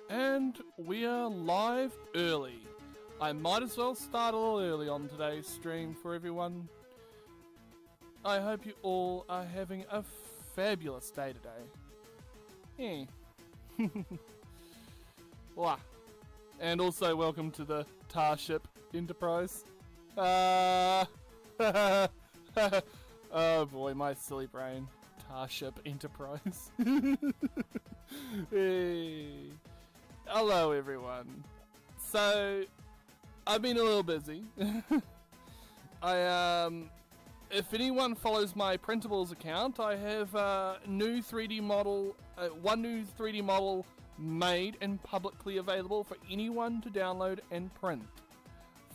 And we are live early. I might as well start a little early on today's stream for everyone. I hope you all are having a fabulous day today. Wow. And also welcome to the Starship Enterprise. Oh boy, my silly brain. Starship Enterprise. Hey. Hello everyone. So, I've been a little busy. If anyone follows my printables account, I have one new 3D model made and publicly available for anyone to download and print.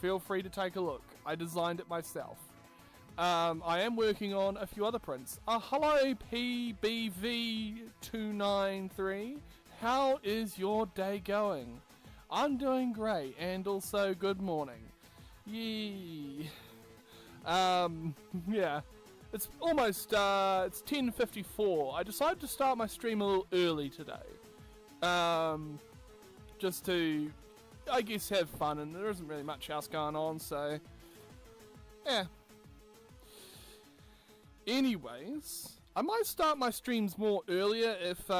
Feel free to take a look. I designed it myself. I am working on a few other prints. Hello PBV293. How is your day going? I'm doing great, and also good morning. Yee. Yeah. It's almost, it's 10:54. I decided to start my stream a little early today. Just to, I guess, have fun, and there isn't really much else going on, so, yeah. Anyways, I might start my streams more earlier if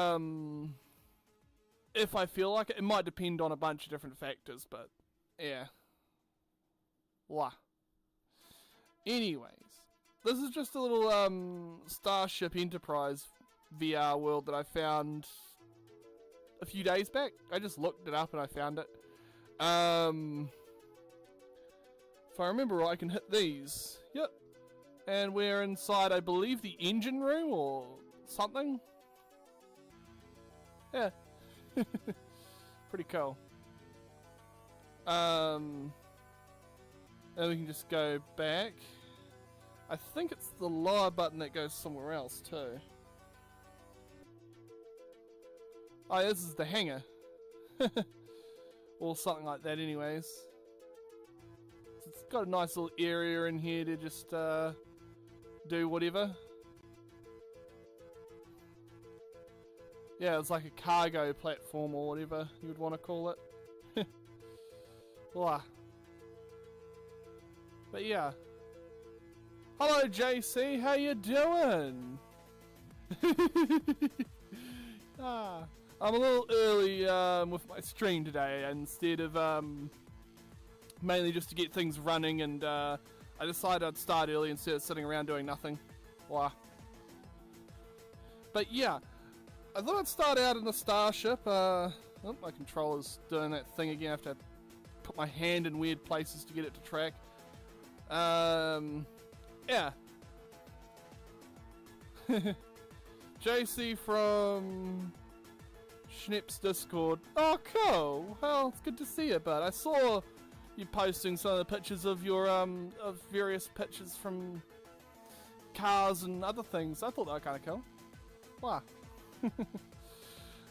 I feel like it. It might depend on a bunch of different factors, but yeah. Blah. Anyways, this is just a little Starship Enterprise VR world that I found a few days back. I just looked it up and I found it. If I remember right, I can hit these. Yep. And we're inside, I believe, the engine room or something. Yeah. Pretty cool. And we can just go back. I think it's the lower button that goes somewhere else too. Oh, this is the hangar. Or something like that anyways. It's got a nice little area in here to just do whatever. Yeah, it's like a cargo platform or whatever you would want to call it. Blah. But yeah. Hello JC, how you doing? I'm a little early with my stream today instead of mainly just to get things running, and I decided I'd start early instead of sitting around doing nothing. Blah. But yeah. I thought I'd start out in the Starship. Oh, my controller's doing that thing again. I have to put my hand in weird places to get it to track. Yeah. JC from Schnipp's Discord. Oh, cool. Well, it's good to see you, bud. I saw you posting some of the pictures of your, of various pictures from cars and other things. I thought that was kind of cool. Wow.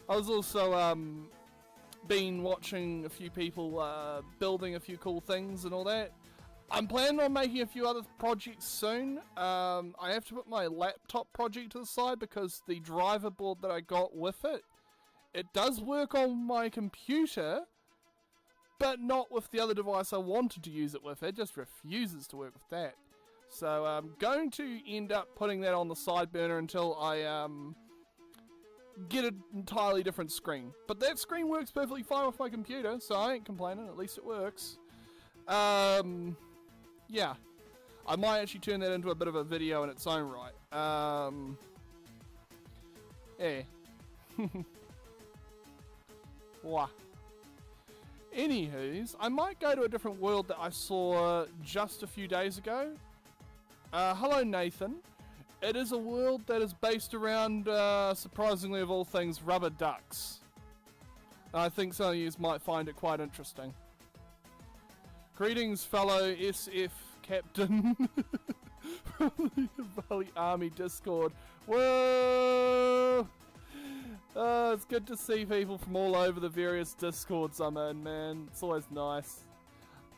I was also been watching a few people building a few cool things and all that. I'm planning on making a few other projects soon. I have to put my laptop project to the side because the driver board that I got with it, it does work on my computer, but not with the other device I wanted to use it with. It just refuses to work with that. So I'm going to end up putting that on the side burner until I get an entirely different screen. But that screen works perfectly fine with my computer, so I ain't complaining, at least it works. Yeah. I might actually turn that into a bit of a video in its own right. Yeah. Wah. Anywho's, I might go to a different world that I saw just a few days ago. Hello Nathan. It is a world that is based around, surprisingly of all things, rubber ducks. And I think some of you might find it quite interesting. Greetings, fellow SF Captain from the Valley Army Discord. Whoa! It's good to see people from all over the various Discords I'm in, man. It's always nice.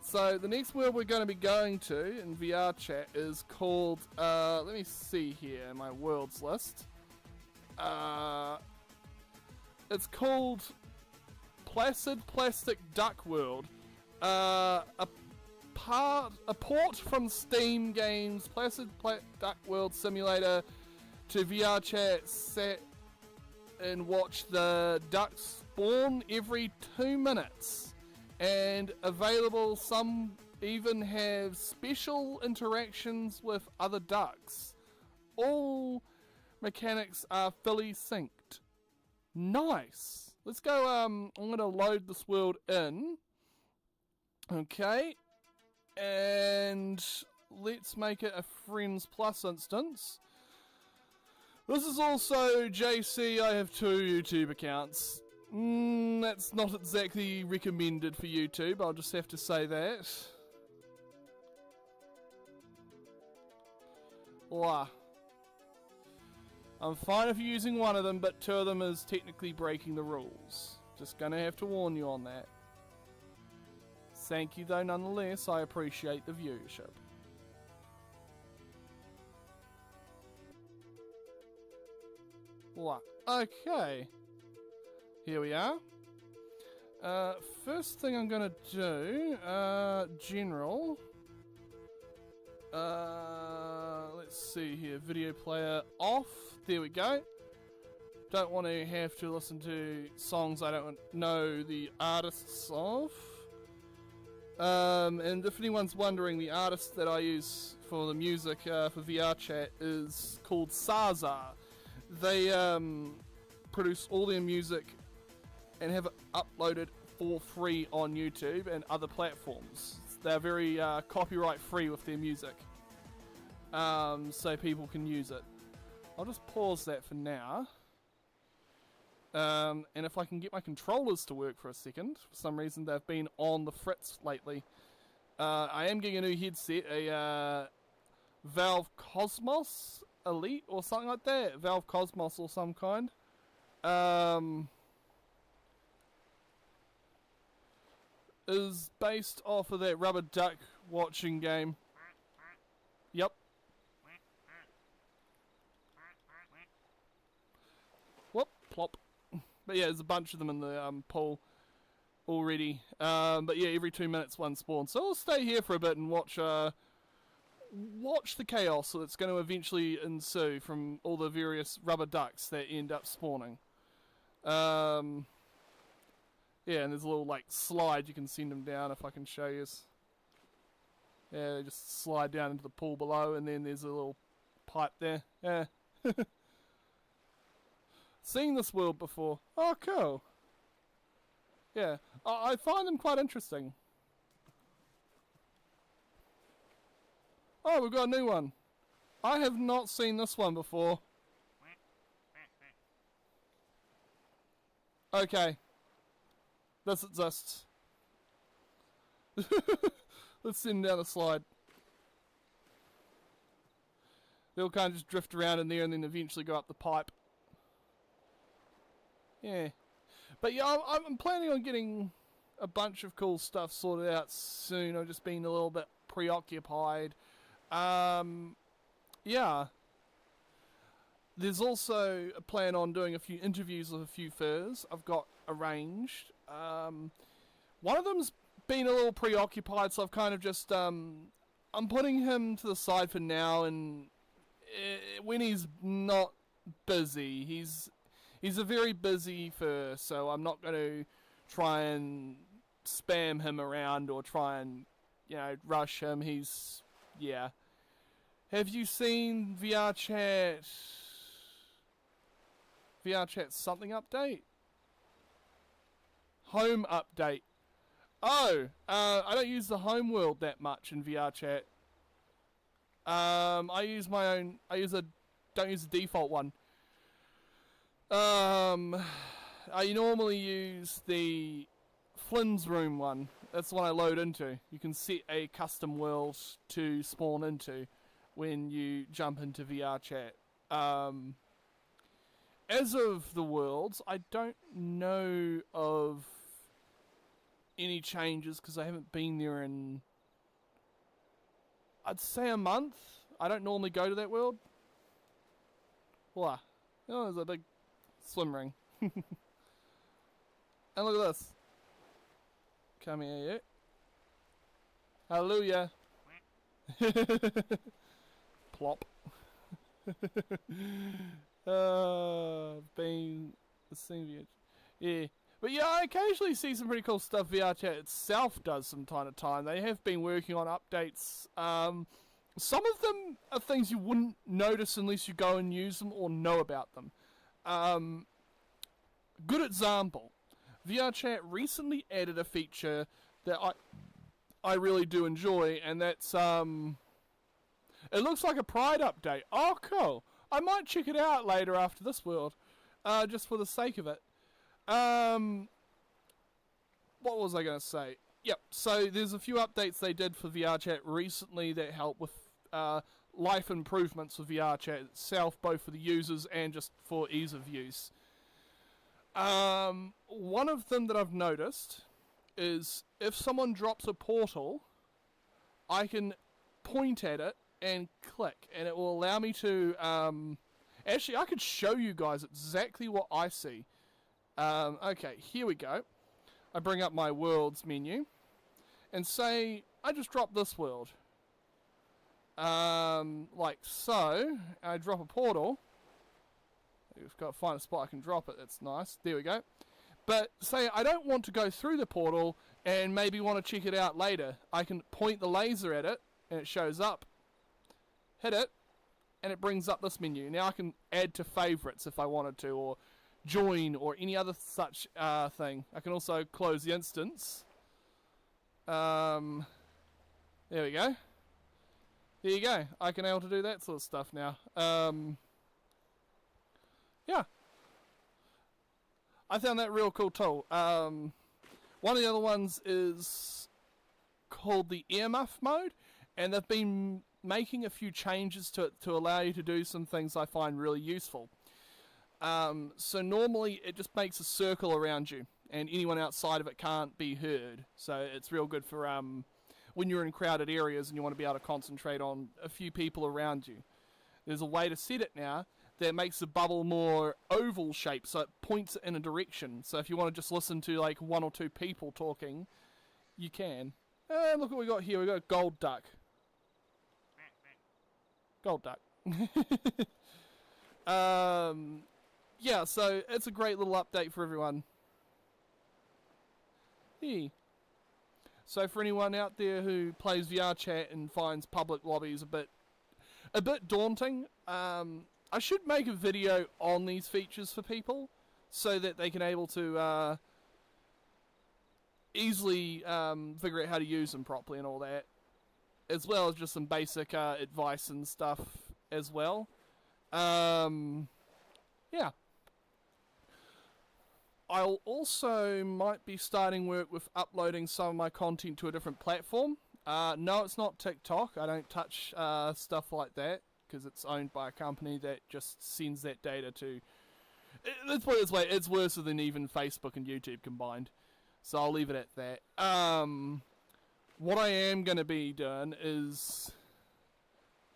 So, the next world we're going to be going to in VR chat is called, let me see here in my worlds list. It's called Placid Plastic Duck World. A port from Steam Games Placid Duck World Simulator to VR chat, sat and watch the ducks spawn every 2 minutes. And available, some even have special interactions with other ducks. All mechanics are fully synced. Nice. Let's go, I'm going to load this world in. Okay. And let's make it a Friends Plus instance. This is also JC. I have 2 YouTube accounts. That's not exactly recommended for YouTube. I'll just have to say that. Wow. I'm fine if you're using one of them, but 2 of them is technically breaking the rules. Just gonna have to warn you on that. Thank you though nonetheless, I appreciate the viewership. What? Okay. Here we are. First thing I'm gonna do, general. Let's see here, video player off. There we go. Don't want to have to listen to songs I don't know the artists of. And if anyone's wondering, the artist that I use for the music for VR chat is called Saza. They produce all their music and have it uploaded for free on YouTube and other platforms. They're very copyright free with their music, so people can use it. I'll just pause that for now. And if I can get my controllers to work for a second, for some reason they've been on the fritz lately. I am getting a new headset, a Valve Cosmos Elite or something like that. Valve Cosmos or some kind. Is based off of that rubber duck watching game. Yep. Whoop, plop. But yeah, there's a bunch of them in the pool already. But yeah, every 2 minutes one spawns. So I'll stay here for a bit and watch the chaos that's going to eventually ensue from all the various rubber ducks that end up spawning. Yeah, and there's a little like slide you can send them down if I can show you. Yeah, they just slide down into the pool below, and then there's a little pipe there. Yeah. Seen this world before. Oh, cool. Yeah, I find them quite interesting. Oh, we've got a new one. I have not seen this one before. Okay. This exists. Let's send them down the slide. They'll kind of just drift around in there and then eventually go up the pipe. Yeah. But yeah, I'm planning on getting a bunch of cool stuff sorted out soon. I've just been a little bit preoccupied. Yeah. There's also a plan on doing a few interviews with a few furs I've got arranged. One of them's been a little preoccupied, so I've kind of just, I'm putting him to the side for now, and when he's not busy, he's a very busy fur, so I'm not going to try and spam him around or try and, you know, rush him. He's, yeah. Have you seen VR Chat something update? Home update. Oh, I don't use the home world that much in VR Chat. I use my own, don't use the default one. I normally use the Flynn's room one. That's the one I load into. You can set a custom world to spawn into when you jump into VR Chat. As of the worlds, I don't know of any changes because I haven't been there in, I'd say, a month. I don't normally go to that world. Wow. Oh, there's a big swim ring. And look at this. Come here, you. Hallelujah. Plop. Being the same. Yeah. But yeah, I occasionally see some pretty cool stuff VRChat itself does from time to time. They have been working on updates. Some of them are things you wouldn't notice unless you go and use them or know about them. Good example. VRChat recently added a feature that I really do enjoy, and that's it looks like a Pride update. Oh, cool. I might check it out later after this world, just for the sake of it. What was I going to say? Yep, so there's a few updates they did for VRChat recently that help with life improvements for VRChat itself, both for the users and just for ease of use. One of them that I've noticed is if someone drops a portal, I can point at it and click, and it will allow me to... actually, I could show you guys exactly what I see. Okay, here we go. I bring up my worlds menu and say I just dropped this world. Like so. I drop a portal. I've got to find a spot I can drop it. That's nice. There we go. But say I don't want to go through the portal and maybe want to check it out later. I can point the laser at it and it shows up. Hit it and it brings up this menu. Now I can add to favorites if I wanted to, or join, or any other such thing. I can also close the instance. There we go. There you go. I can able to do that sort of stuff now. Yeah. I found that real cool tool. One of the other ones is called the earmuff mode, and they've been making a few changes to it to allow you to do some things I find really useful. So normally it just makes a circle around you, and anyone outside of it can't be heard. So it's real good for when you're in crowded areas and you want to be able to concentrate on a few people around you. There's a way to set it now that makes the bubble more oval shape, so it points in a direction. So if you want to just listen to like one or two people talking, you can. And look what we got here. We got a gold duck. Gold duck. Yeah, so it's a great little update for everyone. Hey. So for anyone out there who plays VRChat and finds public lobbies a bit daunting, I should make a video on these features for people so that they can able to easily figure out how to use them properly and all that, as well as just some basic advice and stuff as well. Yeah. I'll also might be starting work with uploading some of my content to a different platform. No, it's not TikTok. I don't touch stuff like that because it's owned by a company that just sends that data to... Let's put it this way, it's worse than even Facebook and YouTube combined. So I'll leave it at that. What I am going to be doing is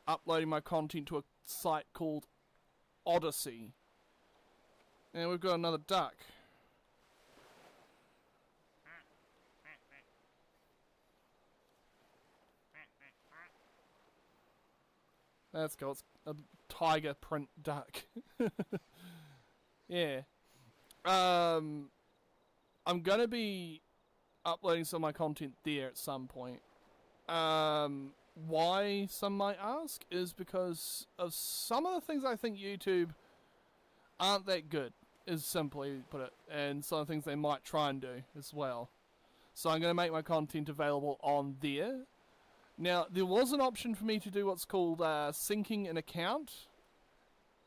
uploading my content to a site called Odyssey. And we've got another duck. That's cool. It's a tiger print duck. Yeah. I'm gonna be uploading some of my content there at some point. Why, some might ask, is because of some of the things I think YouTube aren't that good, is simply put it, and some of the things they might try and do as well. So I'm going to make my content available on there. Now, there was an option for me to do what's called syncing an account.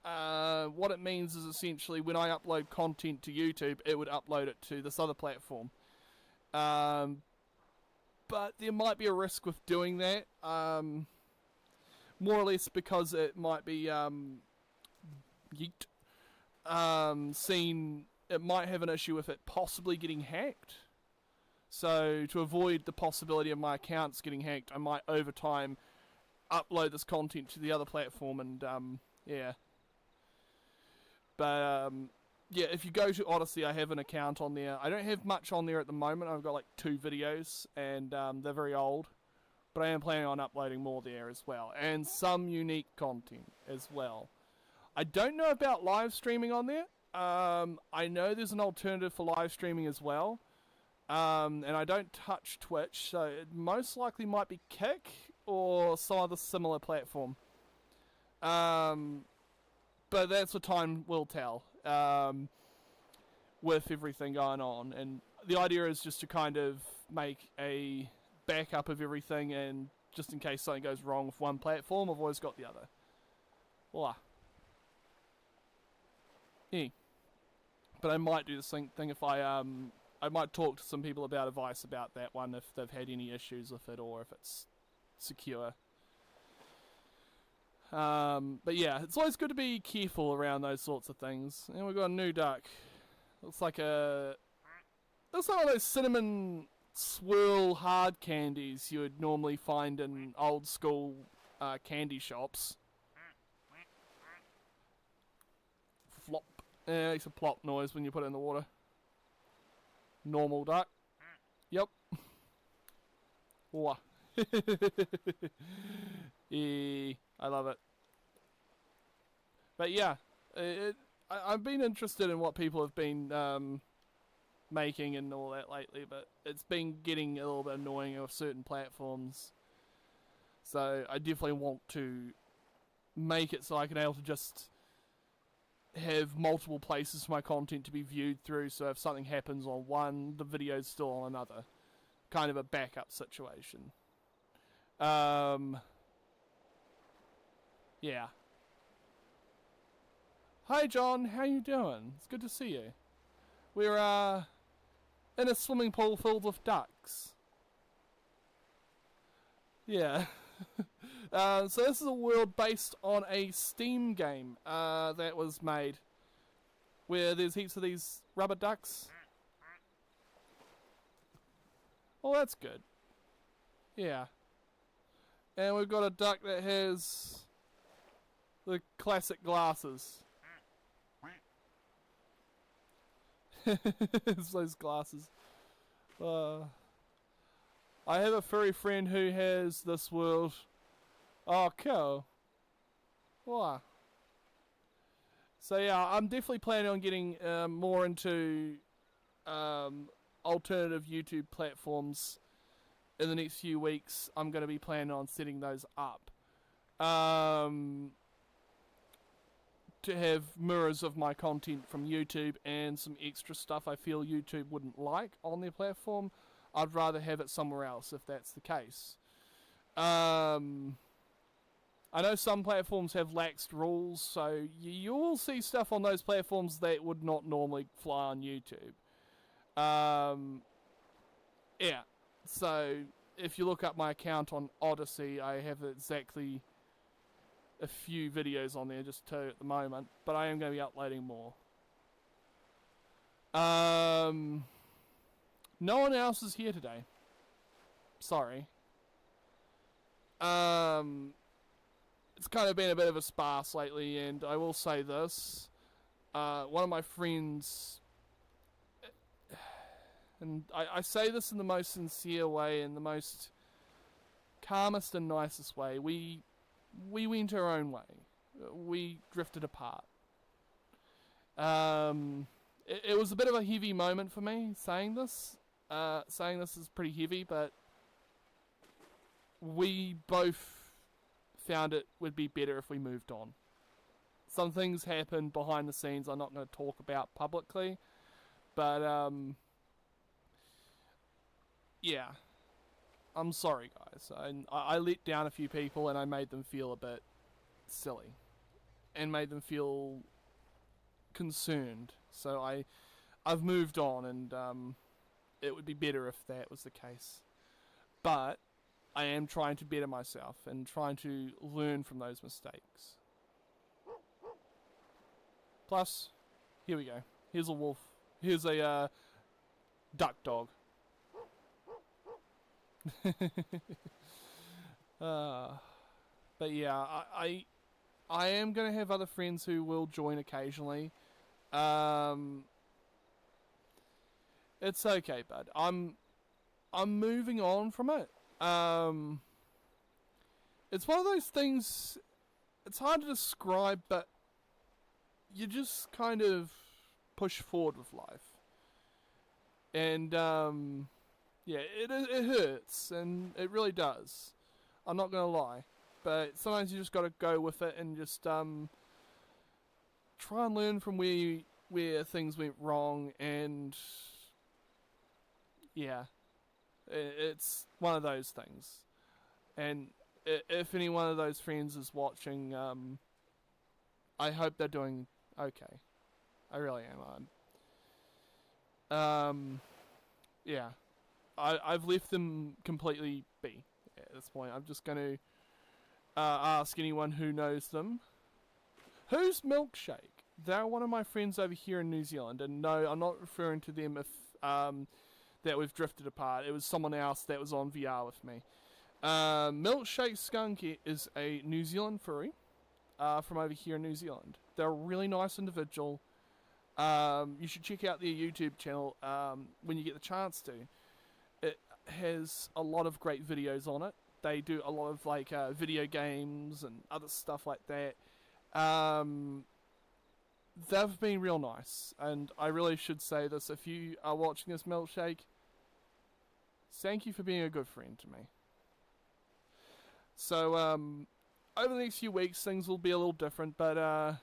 What it means is essentially when I upload content to YouTube, it would upload it to this other platform. But there might be a risk with doing that. More or less because it might be yeet. It might have an issue with it possibly getting hacked. So to avoid the possibility of my accounts getting hacked, I might over time upload this content to the other platform and yeah. But yeah, if you go to Odyssey, I have an account on there. I don't have much on there at the moment. I've got like 2 videos, and they're very old. But I am planning on uploading more there as well. And some unique content as well. I don't know about live streaming on there. I know there's an alternative for live streaming as well. And I don't touch Twitch, so it most likely might be Kick or some other similar platform. But that's what time will tell. With everything going on. And the idea is just to kind of make a backup of everything, and just in case something goes wrong with one platform, I've always got the other. Voila. Yeah. But I might do the same thing if I might talk to some people about advice about that one, if they've had any issues with it or if it's secure. But yeah, it's always good to be careful around those sorts of things. And we've got a new duck. Looks like one of those cinnamon swirl hard candies you would normally find in old school candy shops. Flop. Yeah, it makes a plop noise when you put it in the water. Normal duck. Yep. Wah. Yeah, I love it. But yeah, I've been interested in what people have been making and all that lately, but it's been getting a little bit annoying with certain platforms. So I definitely want to make it so I can be able to just have multiple places for my content to be viewed through, so if something happens on one, the video's still on another. Kind of a backup situation. Yeah. Hi John, how you doing? It's good to see you. We're in a swimming pool filled with ducks. Yeah. So this is a world based on a Steam game that was made, where there's heaps of these rubber ducks. Oh, that's good. Yeah. And we've got a duck that has the classic glasses. It's those glasses. I have a furry friend who has this world. Oh, cool. Wow. So yeah, I'm definitely planning on getting more into alternative YouTube platforms in the next few weeks. I'm going to be planning on setting those up. To have mirrors of my content from YouTube and some extra stuff I feel YouTube wouldn't like on their platform. I'd rather have it somewhere else if that's the case. I know some platforms have laxed rules, so you will see stuff on those platforms that would not normally fly on YouTube. Yeah, so if you look up my account on Odyssey, I have exactly a few videos on there, just 2 at the moment, but I am going to be uploading more. No one else is here today. Sorry. It's kind of been a bit of a sparse lately, and I will say this. One of my friends, and I say this in the most sincere way, in the most calmest and nicest way, we went our own way. We drifted apart. It was a bit of a heavy moment for me saying this. Saying this is pretty heavy, but we both found it would be better if we moved on. Some things happened behind the scenes I'm not going to talk about publicly, but yeah. I'm sorry, guys. I let down a few people and I made them feel a bit silly. And made them feel concerned. So I've moved on, and it would be better if that was the case. But I am trying to better myself and trying to learn from those mistakes. Plus, here we go. Here's a wolf. Here's a duck dog. But yeah, I am going to have other friends who will join occasionally. It's okay, bud. I'm moving on from it. It's one of those things. It's hard to describe, but you just kind of push forward with life. And yeah, it hurts, and it really does. I'm not gonna lie, but sometimes you just gotta go with it and just try and learn from where things went wrong. And yeah, it's one of those things. And if any one of those friends is watching, I hope they're doing okay. I really am. Yeah, I've left them completely be at this point. I'm just going to ask anyone who knows them. Who's Milkshake? They're one of my friends over here in New Zealand, and no, I'm not referring to them if that we've drifted apart. It was someone else that was on VR with me. Milkshake Skunk is a New Zealand furry from over here in New Zealand. They're a really nice individual. You should check out their YouTube channel when you get the chance to. It has a lot of great videos on it. They do a lot of like video games and other stuff like that. They've been real nice, and I really should say this: if you are watching this, Milkshake, thank you for being a good friend to me. So over the next few weeks, things will be a little different, but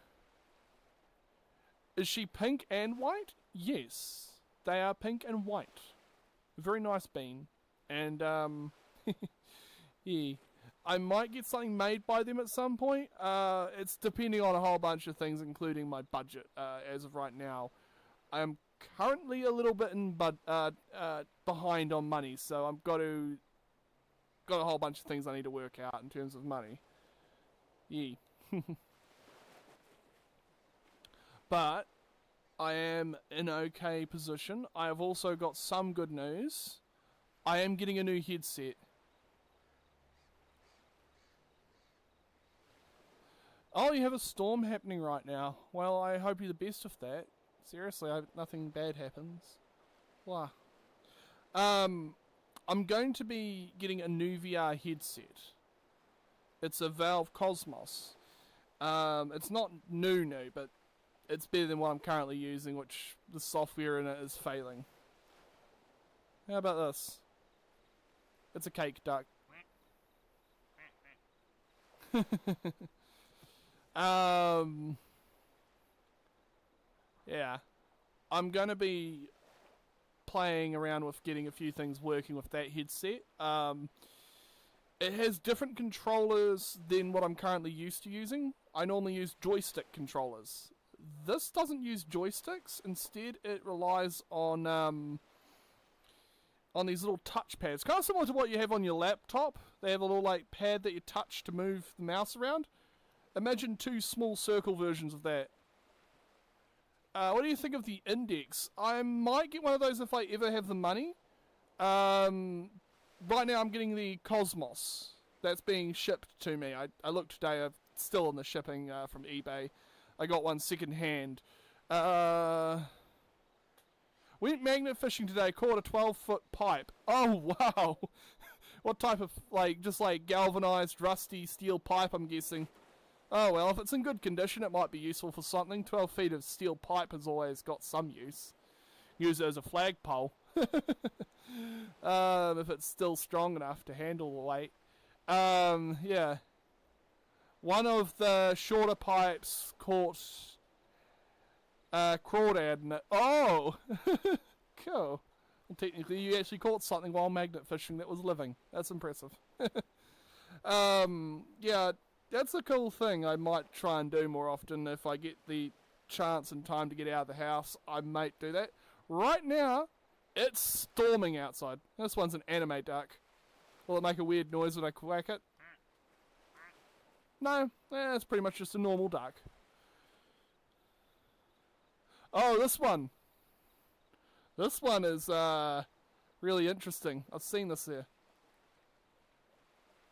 is she pink and white? Yes, they are pink and white. Very nice bean. And yeah, I might get something made by them at some point. It's depending on a whole bunch of things, including my budget. As of right now, I am currently a little bit behind on money, so I've got a whole bunch of things I need to work out in terms of money. Yeah. But I am in okay position. I have also got some good news. I am getting a new headset. Oh, you have a storm happening right now. Well, I hope you the best with that. Seriously, I hope nothing bad happens. Wow. I'm going to be getting a new VR headset. It's a Valve Cosmos. It's not new, but it's better than what I'm currently using, which the software in it is failing. How about this? It's a cake duck. Yeah. I'm going to be playing around with getting a few things working with that headset. It has different controllers than what I'm currently used to using. I normally use joystick controllers. This doesn't use joysticks. Instead, it relies on these little touch pads. Kind of similar to what you have on your laptop. They have a little like pad that you touch to move the mouse around. Imagine two small circle versions of that. What do you think of the Index? I might get one of those if I ever have the money. Right now I'm getting the Cosmos. That's being shipped to me. I looked today, I'm still on the shipping from eBay. I got one second hand. Went magnet fishing today, caught a 12-foot pipe. Oh, wow. What type of, just galvanized, rusty steel pipe, I'm guessing. Oh, well, if it's in good condition, it might be useful for something. 12 feet of steel pipe has always got some use. Use it as a flagpole. If it's still strong enough to handle the weight. Yeah. One of the shorter pipes caught crawdad in it. Oh! Cool. Well, technically, you actually caught something while magnet fishing that was living. That's impressive. Yeah, that's a cool thing I might try and do more often if I get the chance and time to get out of the house. I might do that. Right now, it's storming outside. This one's an anime duck. Will it make a weird noise when I quack it? No, it's pretty much just a normal duck. Oh, this one. This one is really interesting. I've seen this there.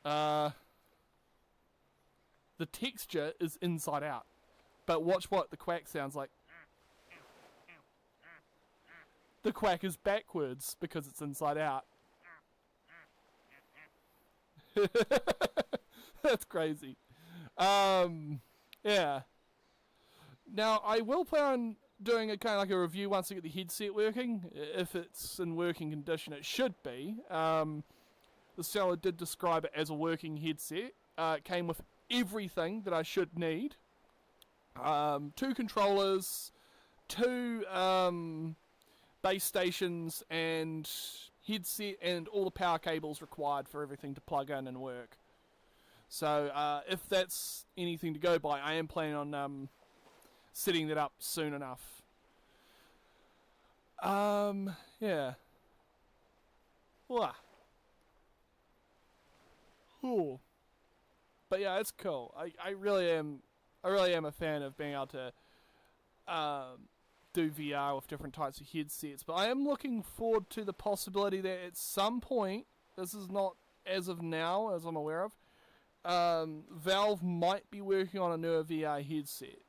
The texture is inside out. But watch what the quack sounds like. the quack is backwards because it's inside out. That's crazy. Yeah. Now, I will plan on doing a kind of like a review once I get the headset working. If it's in working condition, it should be. The seller did describe it as a working headset. It came with everything that I should need. 2 controllers, 2 base stations, and headset, and all the power cables required for everything to plug in and work. So if that's anything to go by, I am planning on setting that up soon enough. Yeah. Wah. Cool. But yeah, it's cool. I really am a fan of being able to do VR with different types of headsets. But I am looking forward to the possibility that at some point, this is not as of now, as I'm aware of, Valve might be working on a newer VR headset.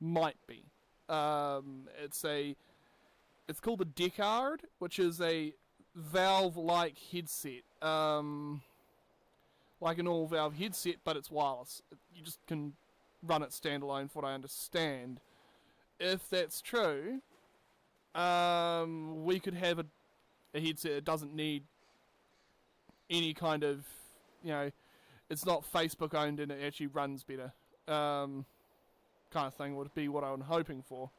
Might be. It's called the Deckard, which is a Valve-like headset. Like an all Valve headset, but it's wireless. You just can run it standalone, for what I understand. If that's true, we could have a headset that doesn't need any kind of, it's not Facebook owned and it actually runs better. Kind of thing would be what I'm hoping for.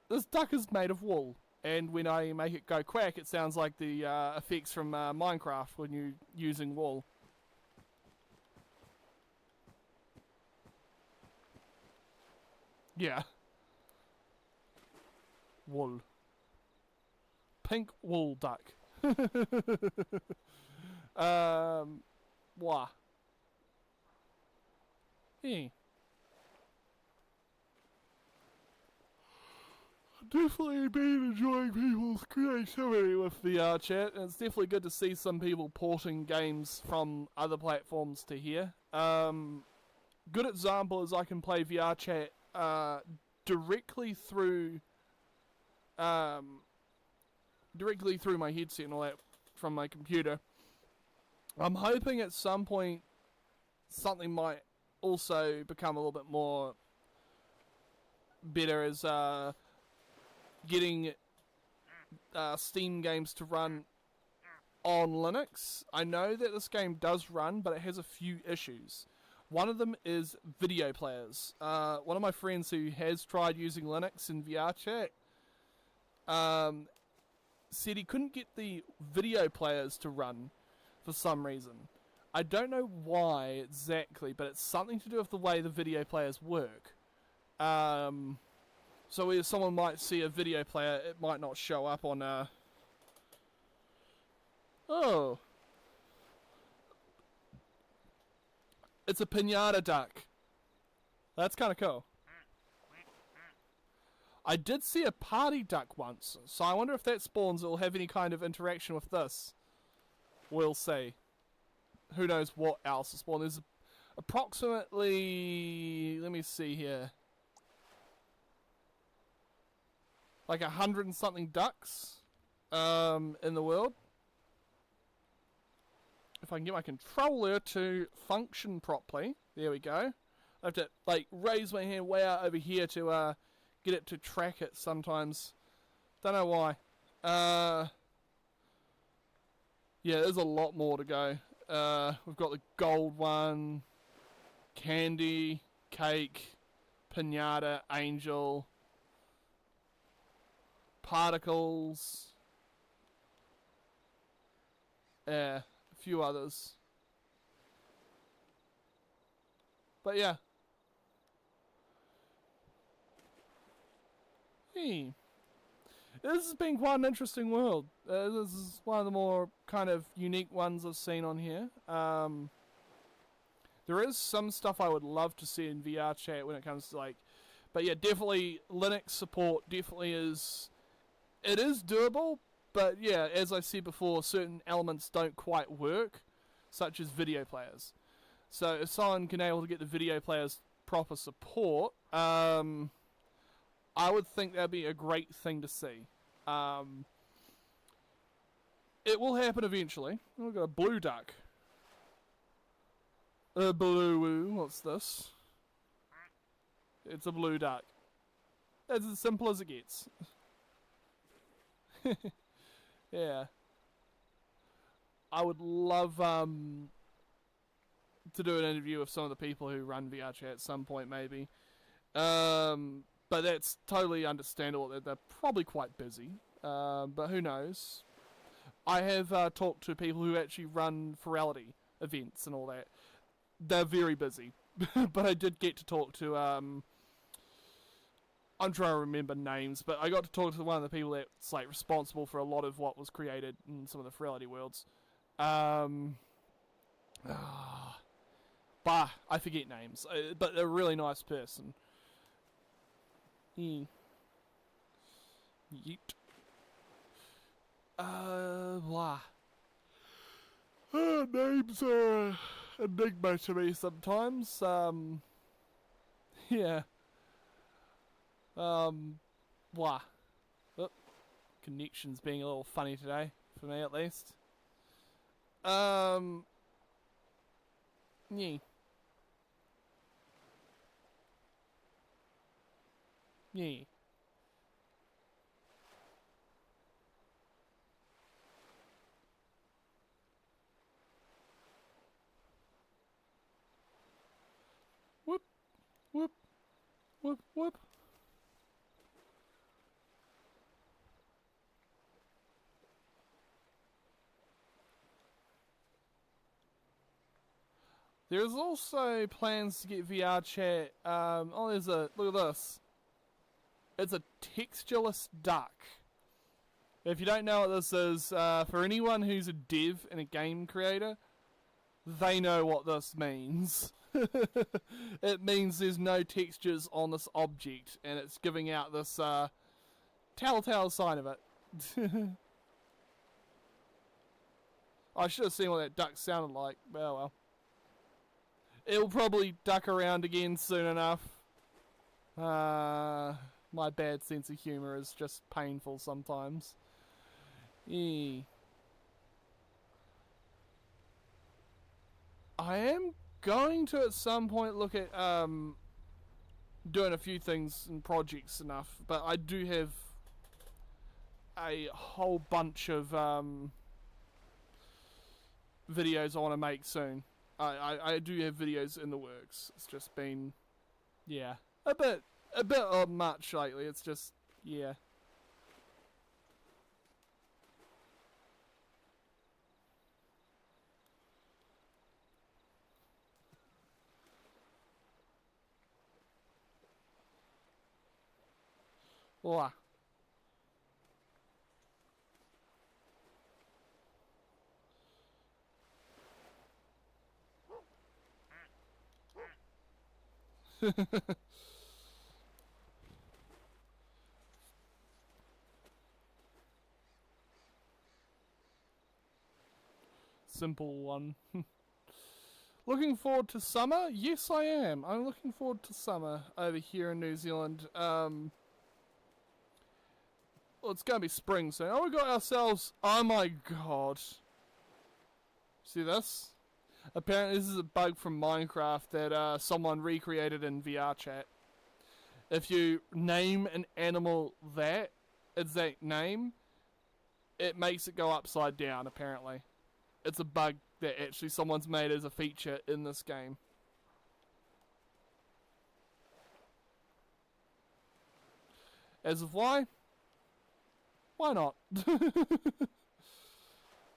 This duck is made of wool, and when I make it go quack, it sounds like the effects from Minecraft when you're using wool. Yeah. Wool. Pink wool duck. Wah. Yeah. Definitely been enjoying people's creativity with VR chat, and it's definitely good to see some people porting games from other platforms to here. Good example is I can play VR chat directly through my headset and all that from my computer. I'm hoping at some point something might also become a little bit more better as getting Steam games to run on Linux. I know that this game does run, but it has a few issues. One of them is video players. One of my friends who has tried using Linux in VR chat said he couldn't get the video players to run for some reason. I don't know why exactly, but it's something to do with the way the video players work. So if someone might see a video player, it might not show up on Oh. It's a pinata duck. That's kind of cool. I did see a party duck once, so I wonder if that spawns, it'll have any kind of interaction with this. We'll see. Who knows what else will spawn. There's approximately, let me see here, like 100 and something ducks in the world. If I can get my controller to function properly. There we go. I have to raise my hand way out over here to get it to track it sometimes. Don't know why. Yeah, there's a lot more to go. We've got the gold one, candy, cake, pinata, angel, particles, a few others. But yeah. Hey. This has been quite an interesting world. This is one of the more kind of unique ones I've seen on here. There is some stuff I would love to see in VR chat when it comes to but yeah, definitely Linux support definitely is, it is doable, but yeah, as I said before, certain elements don't quite work, such as video players. So if someone can able to get the video players proper support, I I would think that'd be a great thing to see. It will happen eventually. We've got a blue duck. A blue, what's this? It's a blue duck. It's as simple as it gets. Yeah. I would love to do an interview with some of the people who run VR chat at some point, maybe. But that's totally understandable. They're probably quite busy. But who knows? I have talked to people who actually run Ferality events and all that. They're very busy. But I did get to talk to... I'm trying to remember names, but I got to talk to one of the people that's like responsible for a lot of what was created in some of the Ferality worlds. Bah, I forget names, but a really nice person. Yeet. Blah. Names are enigma to me sometimes. Yeah. Blah. Oh, connection's being a little funny today, for me at least. Yeah. Yeah. Whoop, whoop, whoop, whoop. There's also plans to get VR chat. Oh, there's a... Look at this. It's a textureless duck. If you don't know what this is, for anyone who's a dev and a game creator, they know what this means. It means there's no textures on this object, and it's giving out this telltale sign of it. I should have seen what that duck sounded like. Oh well. It'll probably duck around again soon enough. My bad sense of humour is just painful sometimes. Yeah. I am going to at some point look at doing a few things and projects enough, but I do have a whole bunch of videos I want to make soon. I do have videos in the works. It's just been, yeah, a bit much lately. It's just, yeah. Wah. Simple one. Looking forward to summer? Yes, I am. I'm looking forward to summer over here in New Zealand. Well, it's going to be spring soon. Oh, we got ourselves... Oh my god. See this? Apparently this is a bug from Minecraft that someone recreated in VR chat. If you name an animal that exact name, it makes it go upside down, apparently. It's a bug that actually someone's made as a feature in this game. As of why? Why not?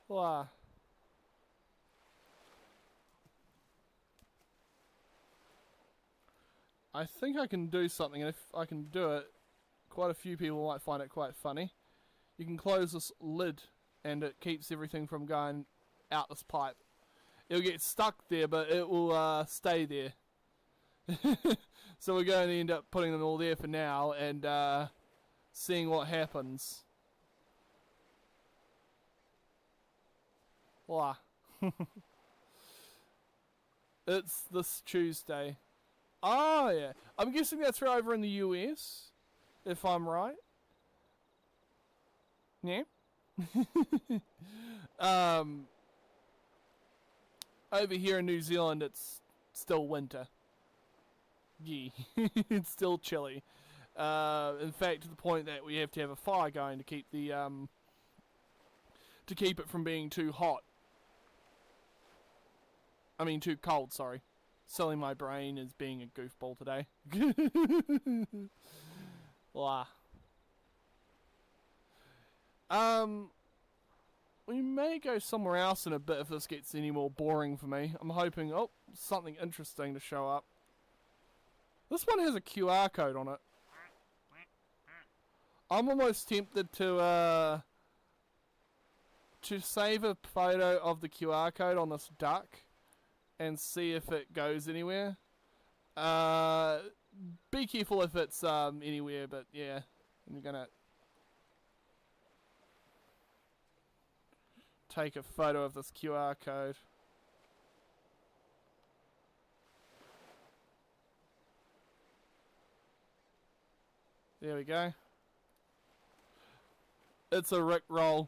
Why? I think I can do something, and if I can do it, quite a few people might find it quite funny. You can close this lid, and it keeps everything from going out this pipe. It'll get stuck there, but it will stay there. So we're going to end up putting them all there for now, and seeing what happens. Wah. It's this Tuesday. Oh, yeah. I'm guessing that's right over in the US. if I'm right. Yeah. Over here in New Zealand, it's still winter. Yeah, it's still chilly. In fact, to the point that we have to have a fire going to keep the to keep it from being too hot. I mean, too cold. Sorry. Selling my brain as being a goofball today. Blah. We may go somewhere else in a bit if this gets any more boring for me. I'm hoping, something interesting to show up. This one has a QR code on it. I'm almost tempted to save a photo of the QR code on this duck and see if it goes anywhere. Be careful if it's anywhere, but yeah, I'm gonna take a photo of this QR code. There we go. It's a Rickroll.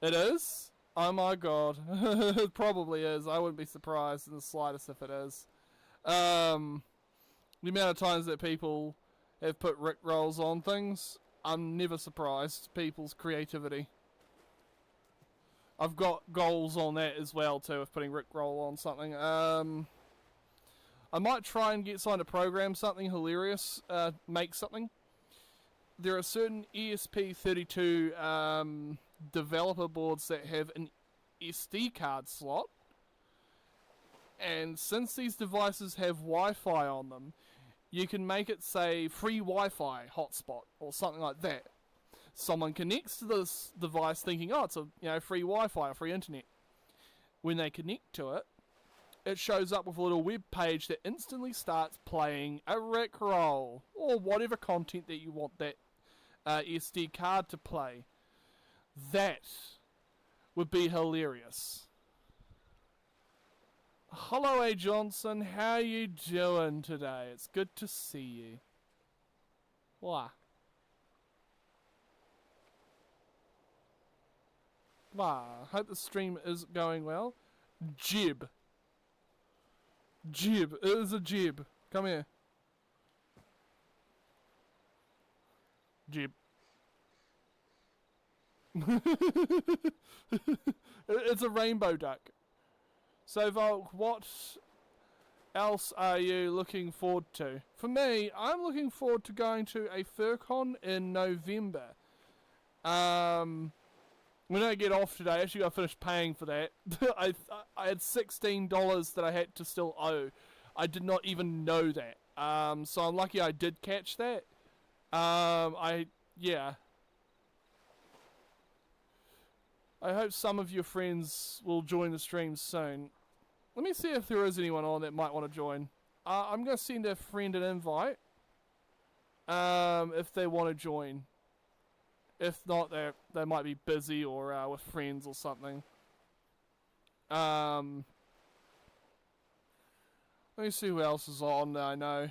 It is? Oh my god. It probably is. I wouldn't be surprised in the slightest if it is. The amount of times that people have put Rickrolls on things, I'm never surprised. People's creativity. I've got goals on that as well too, of putting Rickroll on something. I might try and get someone to program something hilarious, make something. There are certain ESP32 developer boards that have an SD card slot, and since these devices have Wi-Fi on them, you can make it say free Wi-Fi hotspot or something like that. Someone connects to this device thinking, oh, it's a free Wi-Fi or free internet. When they connect to it, it shows up with a little web page that instantly starts playing a Rickroll or whatever content that you want that SD card to play. That would be hilarious. Hello, A. Johnson. How you doing today? It's good to see you. Why? Hope the stream is going well. Jib. It is a jib. Come here. Jib. It's a rainbow duck. So Volk, what else are you looking forward to? For me, I'm looking forward to going to a FurCon in November. When I get off today, I actually got to finish paying for that. I had $16 that I had to still owe. I did not even know that. So I'm lucky I did catch that. Yeah. I hope some of your friends will join the stream soon. Let me see if there is anyone on that might want to join. I'm going to send a friend an invite. If they want to join. If not, they might be busy or with friends or something. Let me see who else is on that I know.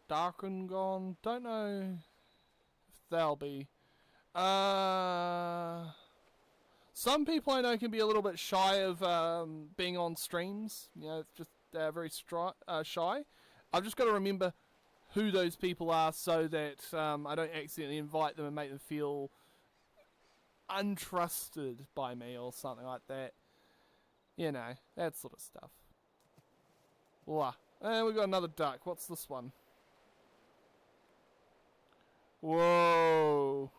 Dark and Gone. Don't know if they'll be. Some people I know can be a little bit shy of being on streams. It's just very shy. I've just got to remember who those people are so that I don't accidentally invite them and make them feel untrusted by me or something like that. That sort of stuff. Voila. And we've got another duck. What's this one? Whoa.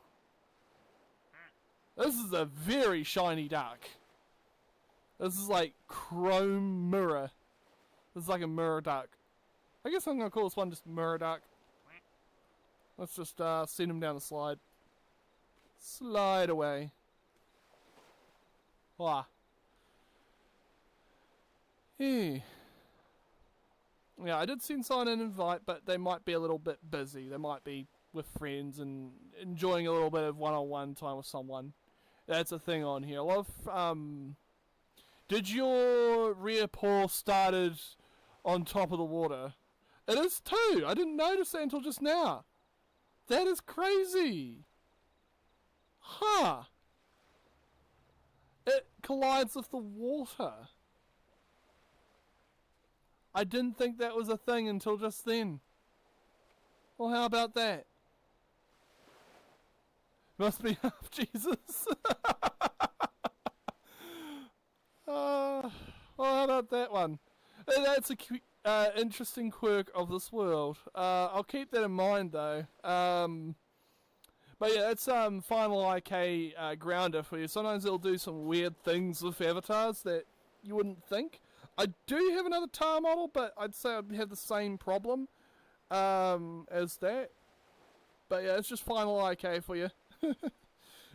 This is a very shiny duck. This is like chrome mirror. This is like a mirror duck. I guess I'm going to call this one just mirror duck. Let's just send him down the slide. Slide away. Voila. Yeah, I did send someone an invite, but they might be a little bit busy. They might be with friends and enjoying a little bit of one-on-one time with someone. That's a thing on here. A lot of Did your rear paw started on top of the water? It is too. I didn't notice that until just now. That is crazy. Huh. It collides with the water. I didn't think that was a thing until just then. Well, how about that? Must be half Jesus. Well, how about that one? That's a interesting quirk of this world. I'll keep that in mind though. But yeah, it's final IK grounder for you. Sometimes it'll do some weird things with avatars that you wouldn't think. I do have another taur model, but I'd say I'd have the same problem as that. But yeah, it's just final IK for you.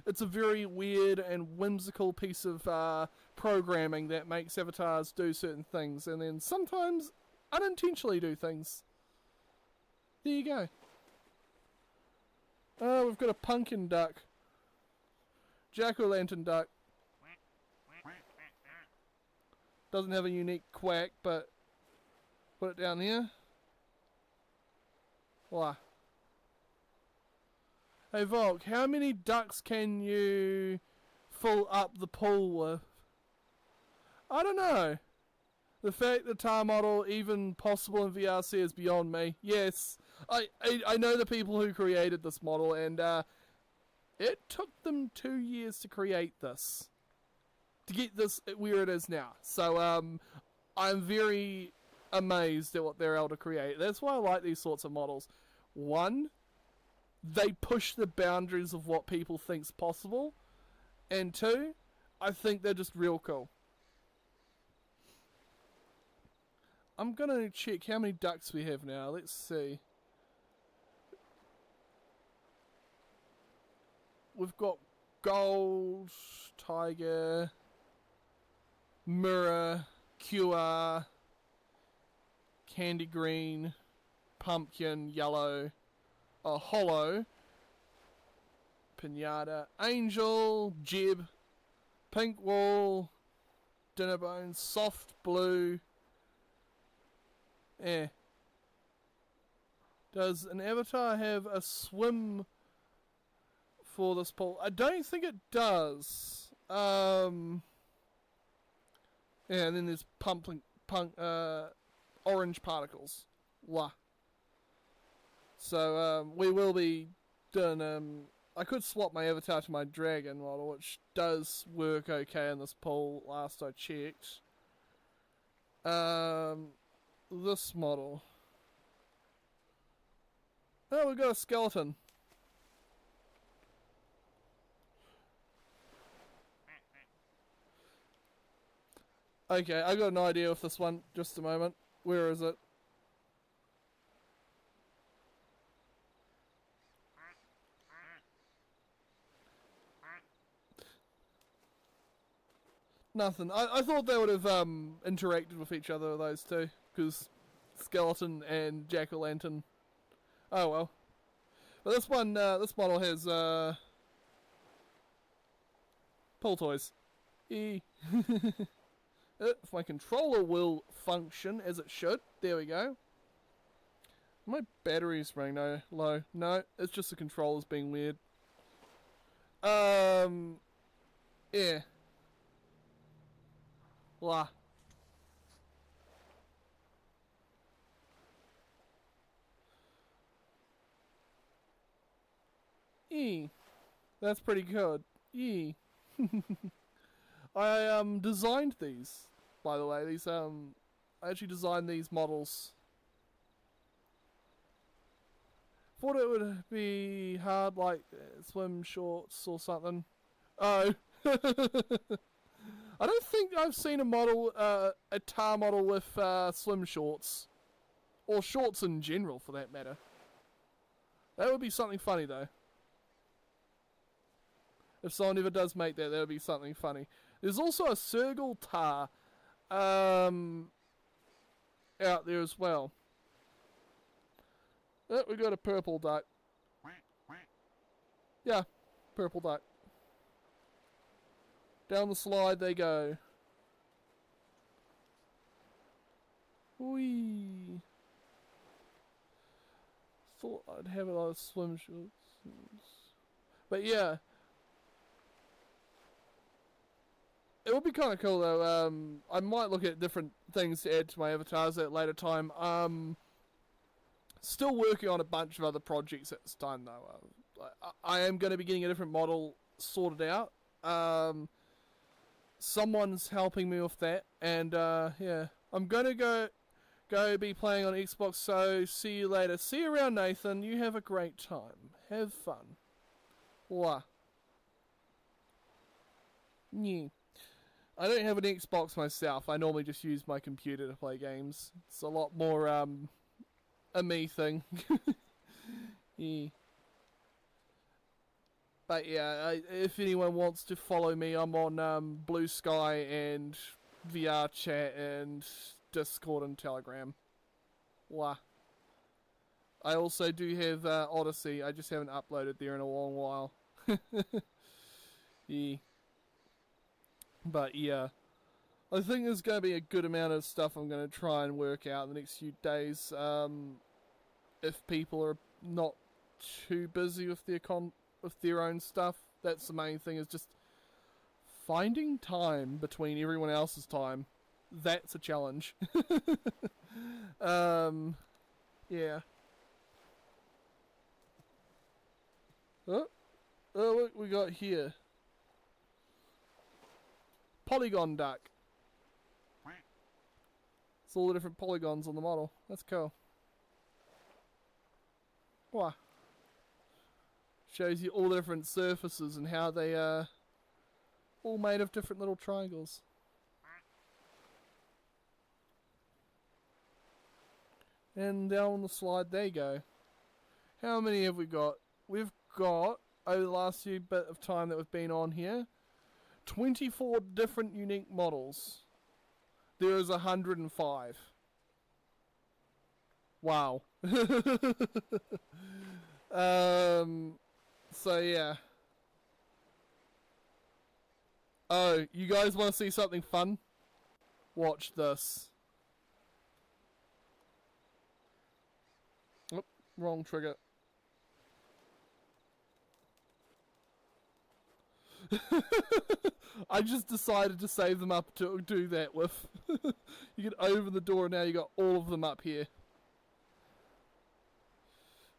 It's a very weird and whimsical piece of programming that makes avatars do certain things, and then sometimes unintentionally do things. There you go. Oh, we've got a pumpkin duck. Jack-o'-lantern duck. Doesn't have a unique quack, but put it down here. Voila. Hey Volk, how many ducks can you fill up the pool with? I don't know. The fact the taur model even possible in VRC is beyond me. Yes, I know the people who created this model, and it took them 2 years to create this. To get this where it is now. So I'm very amazed at what they're able to create. That's why I like these sorts of models. One, they push the boundaries of what people think's possible, and two, I think they're just real cool. I'm gonna check how many ducks we have now. Let's see. We've got gold, tiger, mirror, QR, candy green, pumpkin, yellow, a hollow, pinata, angel, jib, pink wall, dinner bones, soft blue. Does an avatar have a swim for this pool? I don't think it does. Yeah, and then there's orange particles. Wah. So we will be doing. I could swap my avatar to my dragon model, which does work okay in this pool. Last I checked. This model. Oh, we've got a skeleton. Okay, I got an idea with this one. Just a moment. Where is it? Nothing. I thought they would have interacted with each other, those two, because skeleton and jack-o'-lantern. Oh well. But this one, this model has pool toys. If my controller will function as it should, there we go. My battery's running low. No, it's just the controller's being weird. Yeah. Blah. That's pretty good. I designed these, by the way. These I actually designed these models. Thought it would be hard, like swim shorts or something. Oh. I don't think I've seen a model, a taur model with swim shorts. Or shorts in general, for that matter. That would be something funny, though. If someone ever does make that, that would be something funny. There's also a Sergal taur out there as well. Oh, we got a purple duck. Yeah, purple duck. Down the slide they go. Whee! Thought I'd have a lot of swim shorts. But yeah. It would be kind of cool though. I might look at different things to add to my avatars at a later time. Still working on a bunch of other projects at this time though. I am going to be getting a different model sorted out. Someone's helping me with that, and yeah, I'm gonna go be playing on Xbox. So see you later. See you around, Nathan. You have a great time. Have fun. Wah. Yeah. I don't have an Xbox myself. I normally just use my computer to play games. It's a lot more a me thing. Yeah. But yeah, if anyone wants to follow me, I'm on Blue Sky and VR Chat and Discord and Telegram. Wah. I also do have Odyssey. I just haven't uploaded there in a long while. Yeah. But yeah, I think there's going to be a good amount of stuff I'm going to try and work out in the next few days. If people are not too busy with their own stuff, that's the main thing, is just finding time between everyone else's time. That's a challenge. Yeah. Oh, what we got here? Polygon duck. It's all the different polygons on the model. That's cool. Wow. Shows you all the different surfaces and how they are all made of different little triangles. And down the slide they go. How many have we got? We've got, over the last few bit of time that we've been on here, 24 different unique models. There is 105. Wow. So yeah. Oh, you guys want to see something fun? Watch this. Oh, wrong trigger. I just decided to save them up to do that with. You can open the door and now you got all of them up here.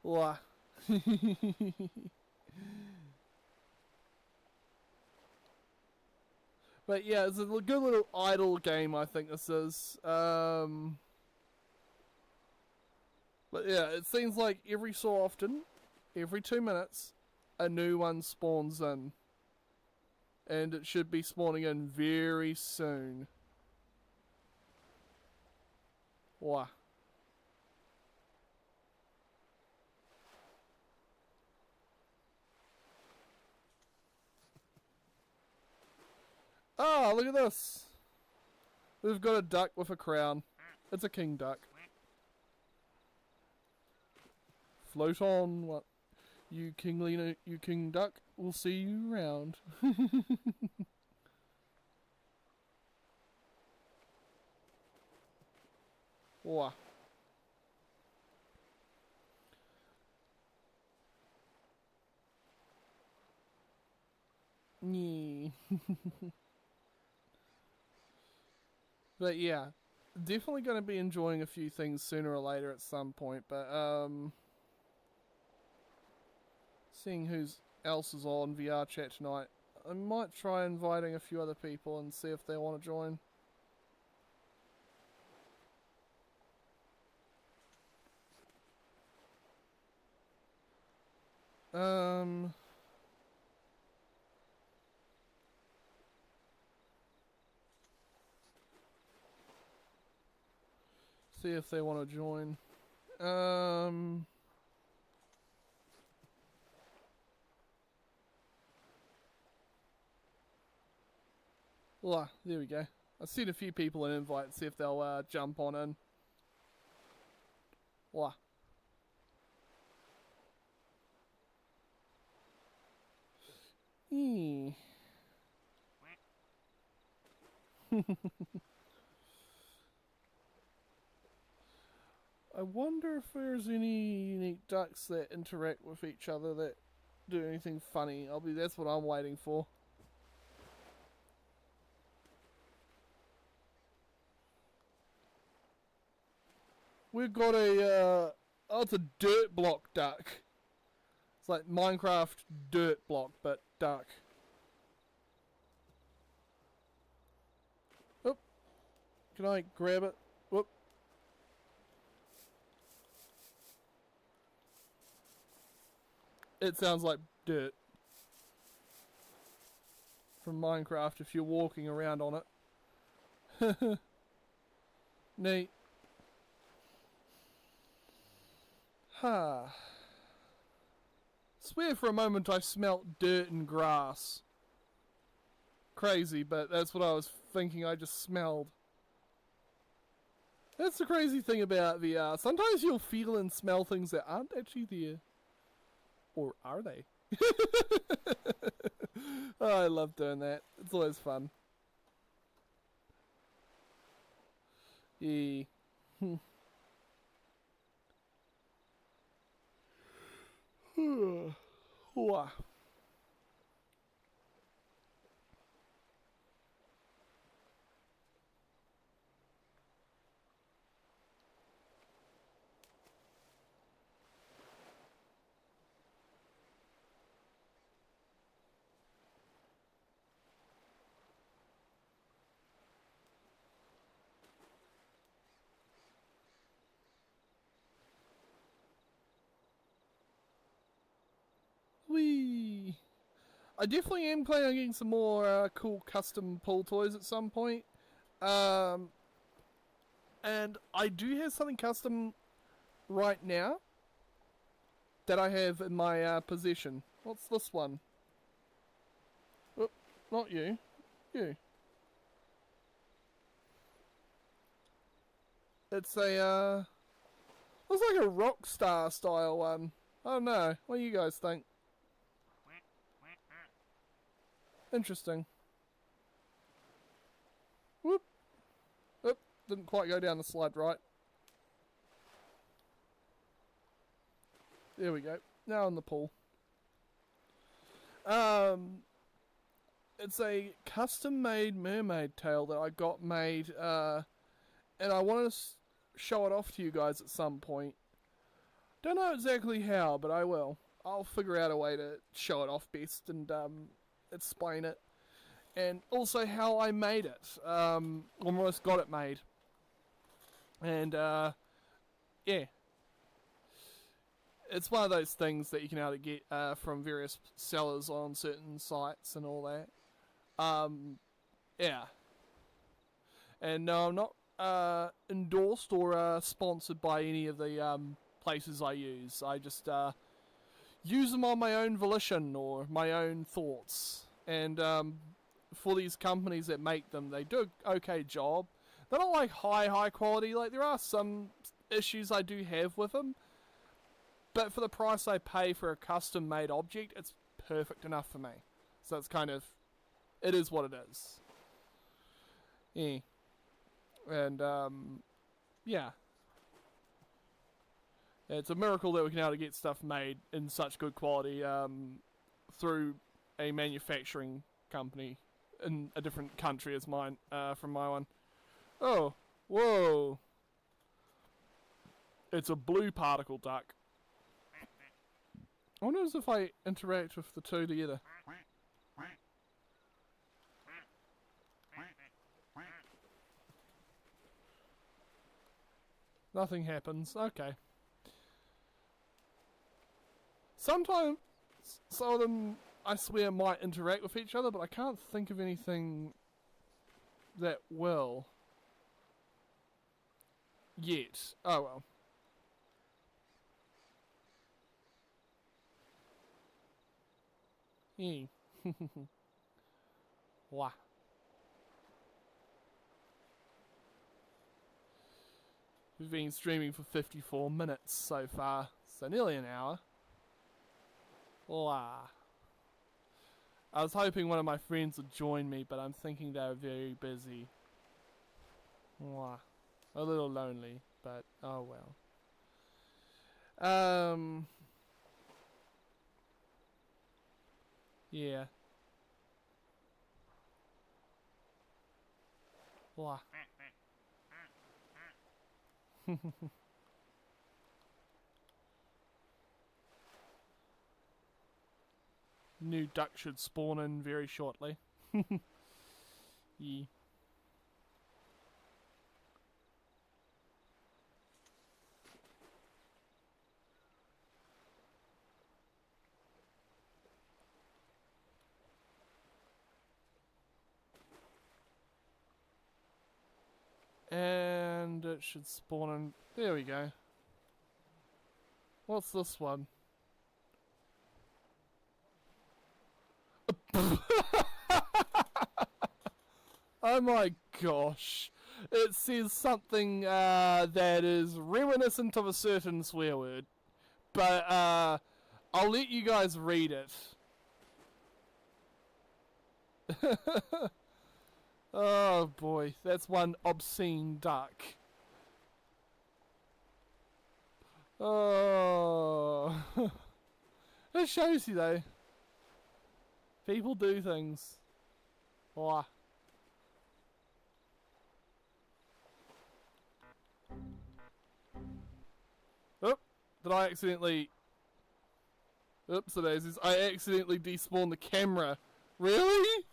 Wow. But yeah, it's a good little idle game, I think this is. But yeah, it seems like every so often, every 2 minutes, a new one spawns in. And it should be spawning in very soon. Wow. Ah, look at this. We've got a duck with a crown. It's a king duck. Float on, what? You king duck. We'll see you around. Wow. Yeah. But yeah, definitely going to be enjoying a few things sooner or later at some point. But seeing who else is on VR chat tonight, I might try inviting a few other people and see if they want to join. See if they want to join. Well, there we go. I've seen a few people in invite, see if they'll jump on in. Wow. I wonder if there's any unique ducks that interact with each other that do anything funny. That's what I'm waiting for. We've got a oh, it's a dirt block duck. It's like Minecraft dirt block, but duck. Oop. Can I grab it? Whoop. It sounds like dirt from Minecraft if you're walking around on it. Neat. Ha. Swear for a moment I smelt dirt and grass. Crazy, but that's what I was thinking I just smelled. That's the crazy thing about VR. Sometimes you'll feel and smell things that aren't actually there. Or are they? Oh, I love doing that. It's always fun. Yeah. Wow. Whee! I definitely am planning on getting some more cool custom pool toys at some point. And I do have something custom right now that I have in my possession. What's this one? Oh, not you. You. It's a, looks like a Rockstar style one. I don't know. What do you guys think? Interesting. Whoop. Oop. Didn't quite go down the slide right. There we go. Now in the pool. It's a custom-made mermaid tail that I got made, and I want to show it off to you guys at some point. Don't know exactly how, but I will. I'll figure out a way to show it off best and explain it, and also how I made it. Almost got it made, and yeah, it's one of those things that you can either get from various sellers on certain sites and all that. Yeah, and no, I'm not endorsed or sponsored by any of the places I use. I just use them on my own volition or my own thoughts. And for these companies that make them, they do an okay job. They're not like high quality. Like, there are some issues I do have with them, but for the price I pay for a custom made object, it's perfect enough for me. So it's kind of, it is what it is. Yeah. And yeah. It's a miracle that we can able to get stuff made in such good quality through a manufacturing company in a different country as mine, from my one. Oh, whoa. It's a blue particle duck. I wonder if I interact with the two together. Nothing happens. Okay. Sometimes some of them, I swear, might interact with each other, but I can't think of anything that will yet. Oh well. Yeah. Wow. We've been streaming for 54 minutes so far, so nearly an hour. Wow. I was hoping one of my friends would join me, but I'm thinking they're very busy. Wow. A little lonely, but oh well. Yeah. Blah. New duck should spawn in very shortly. Yeah. And it should spawn in. There we go. What's this one? Oh my gosh. It says something that is reminiscent of a certain swear word. But I'll let you guys read it. Oh boy, that's one obscene duck. Oh. It shows you though. People do things. Oh. Oh, did I accidentally... Oops, it is. I accidentally despawned the camera. Really?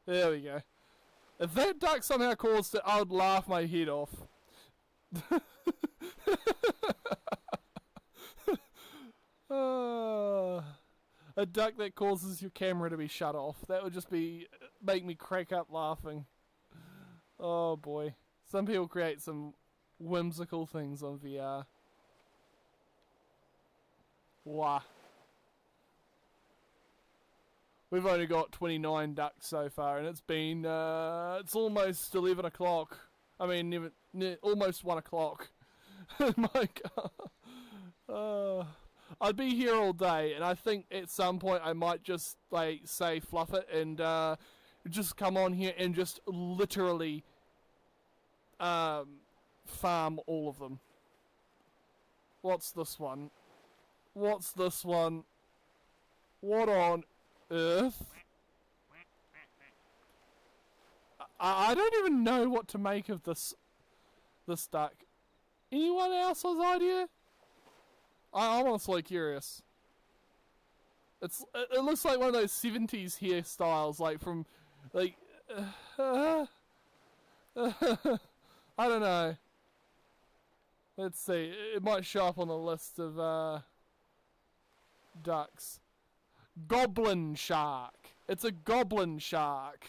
There we go. If that duck somehow caused it, I would laugh my head off. A duck that causes your camera to be shut off. That would just make me crack up laughing. Oh boy. Some people create some whimsical things on VR. Wah. We've only got 29 ducks so far, and it's been, it's almost 11 o'clock. I mean, almost 1 o'clock. My God. I'd be here all day, and I think at some point I might just, like, say fluff it, and, just come on here and just literally, farm all of them. What's this one? What's this one? What on earth? I don't even know what to make of this duck. Anyone else's idea? I'm honestly curious. It looks like one of those 70s hairstyles, like from, like, I don't know. Let's see. It might show up on the list of ducks. Goblin shark. It's a goblin shark.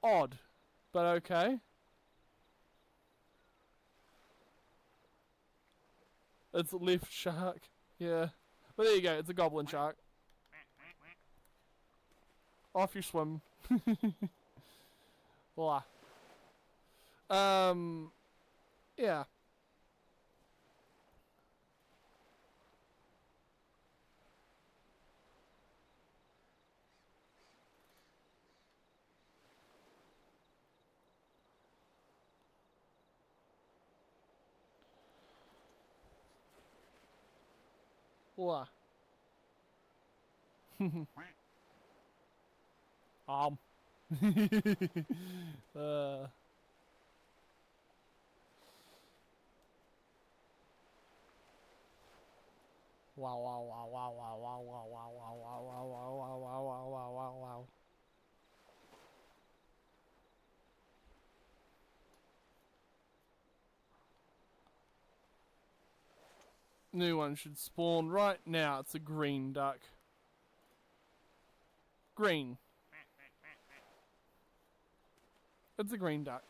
Odd, but okay. It's left shark. Yeah. But there you go. It's a goblin shark. Off you swim. Blah. Yeah. Blah. Wow, wow, wow, wow, wow, wow, wow, wow, wow, wow, wow, wow, wow, wow, wow, wow, wow. New one should spawn right now. It's a green duck. Green. It's a green duck.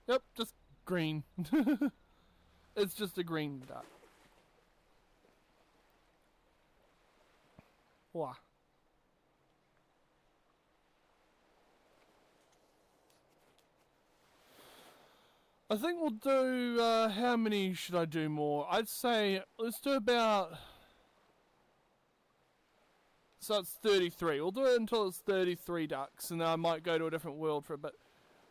Yep, just green. It's just a green duck. Wah. I think we'll do, how many should I do more? I'd say, let's do about... So it's 33. We'll do it until it's 33 ducks, and then I might go to a different world for a bit.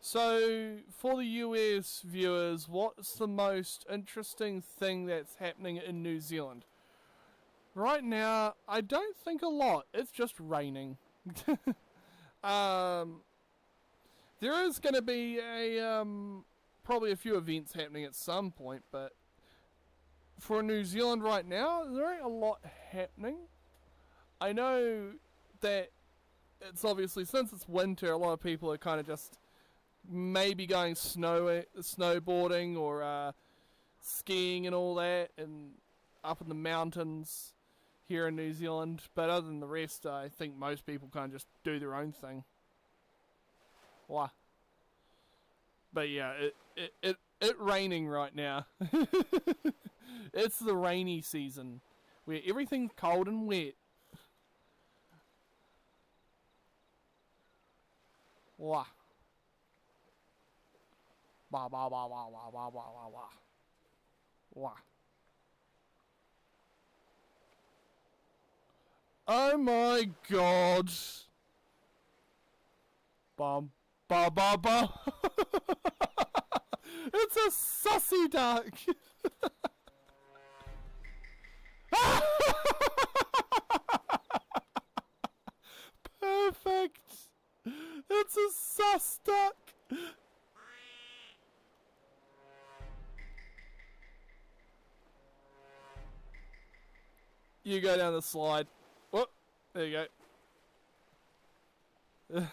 So, for the US viewers, what's the most interesting thing that's happening in New Zealand? Right now, I don't think a lot. It's just raining. There is going to be a probably a few events happening at some point, but for New Zealand right now, there ain't a lot happening. I know that it's obviously, since it's winter, a lot of people are kind of just maybe going snowboarding or skiing and all that, and up in the mountains here in New Zealand. But other than the rest, I think most people kind of just do their own thing. Why? But yeah, it raining right now. It's the rainy season where everything's cold and wet. Wah. Wah, wah, wah, wah, wah, wah, wah, wah, wah. Wah. Oh my god. Bum, ba, ba, ba. It's a sussy duck. Perfect. It's a sus duck. You go down the slide. Whoop. There you go.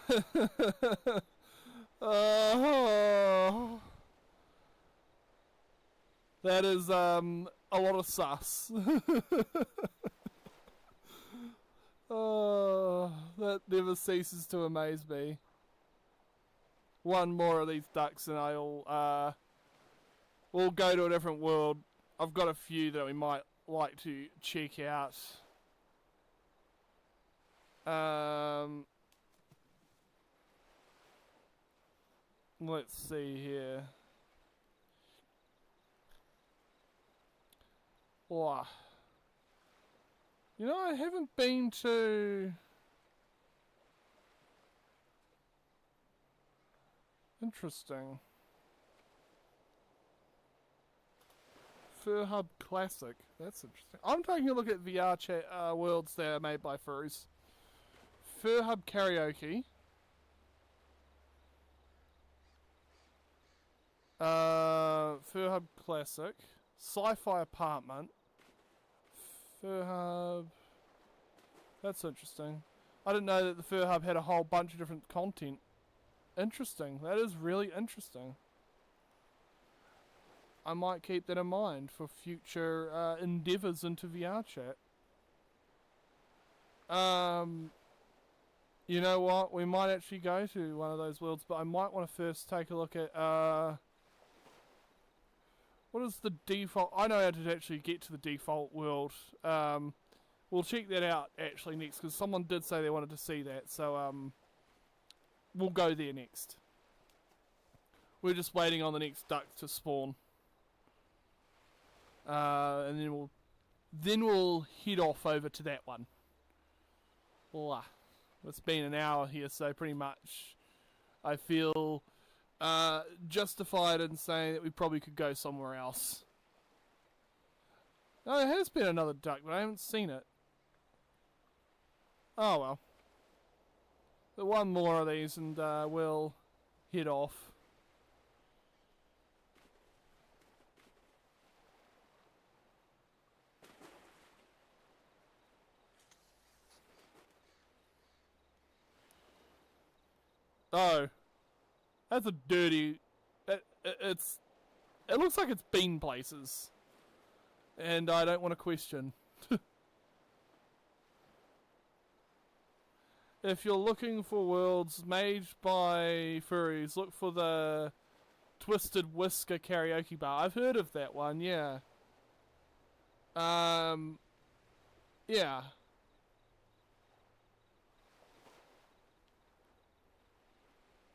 Oh. That is a lot of sus. Oh, that never ceases to amaze me. One more of these ducks and we'll go to a different world. I've got a few that we might like to check out. Let's see here. Wow. You know, I haven't been to... Interesting. Fur Hub Classic. That's interesting. I'm taking a look at VR chat worlds that are made by furries. Fur Hub Karaoke. Fur Hub Classic. Sci-Fi Apartment. Fur Hub. That's interesting. I didn't know that the Fur Hub had a whole bunch of different content. Interesting. That is really interesting. I might keep that in mind for future endeavours into VR chat. You know what? We might actually go to one of those worlds, but I might want to first take a look at what is the default? I know how to actually get to the default world. We'll check that out actually next, because someone did say they wanted to see that, so we'll go there next. We're just waiting on the next duck to spawn. And then we'll head off over to that one. Blah. It's been an hour here, so pretty much I feel justified in saying that we probably could go somewhere else. Oh, there has been another duck, but I haven't seen it. Oh well. One more of these and we'll head off. Oh, that's a dirty. It looks like it's been places, and I don't want to question. If you're looking for worlds made by furries, look for the Twisted Whisker Karaoke Bar. I've heard of that one. Yeah. Yeah.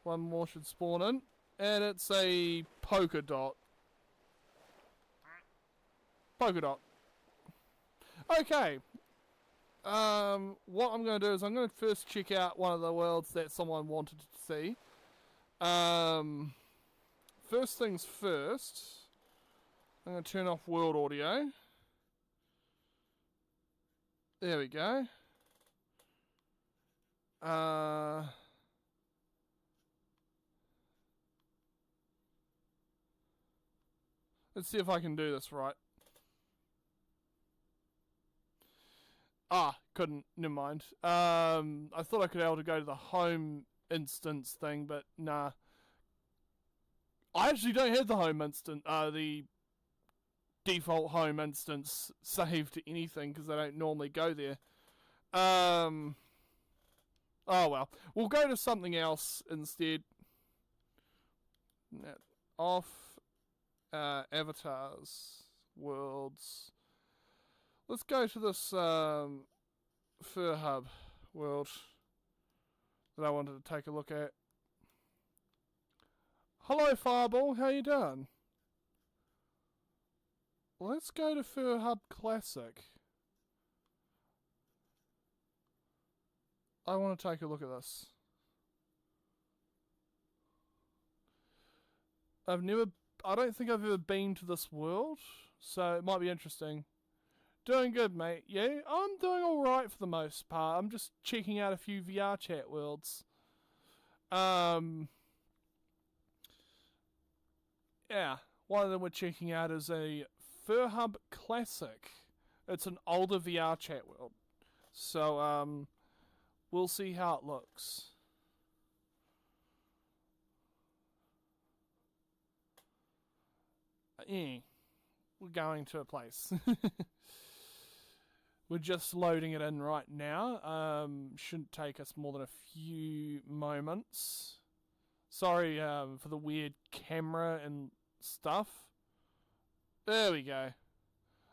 One more should spawn in, And it's a polka dot. Polka dot. Okay. What I'm going to do is I'm going to first check out one of the worlds that someone wanted to see. First things first, I'm going to turn off world audio. There we go. Let's see if I can do this right. Couldn't. Never mind. I thought I could be able to go to the home instance thing, but nah. I actually don't have the home instance, the default home instance saved to anything because I don't normally go there. Oh well. We'll go to something else instead. Off. Avatars. Worlds. Let's go to this Fur Hub world that I wanted to take a look at. Hello Fireball, how you doing? Let's go to Fur Hub Classic. I want to take a look at this. I don't think I've ever been to this world, so it might be interesting. Doing good, mate. Yeah, I'm doing alright for the most part. I'm just checking out a few VR chat worlds. Yeah, one of them we're checking out is a Fur Hub Classic. It's an older VR chat world. So, we'll see how it looks. Yeah, we're going to a place. We're just loading it in right now. Shouldn't take us more than a few moments. Sorry for the weird camera and stuff. There we go.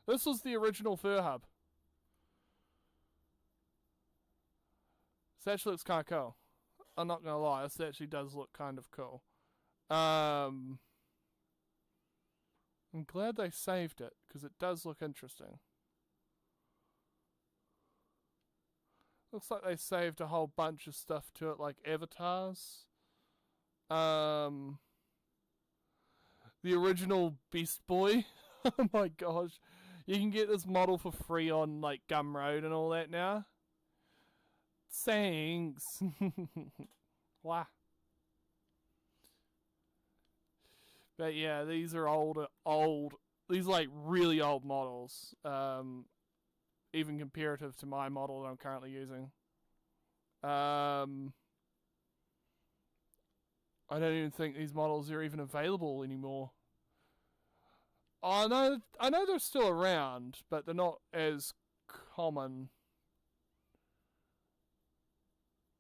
This was the original Fur Hub. This actually looks kind of cool. I'm not going to lie, this actually does look kind of cool. I'm glad they saved it, because it does look interesting. Looks like they saved a whole bunch of stuff to it, like avatars. The original Beast Boy. Oh my gosh. You can get this model for free on like Gumroad and all that now. Thanks. Wow. But yeah, these are these are like really old models. Even comparative to my model that I'm currently using. I don't even think these models are even available anymore. I know they're still around, but they're not as common.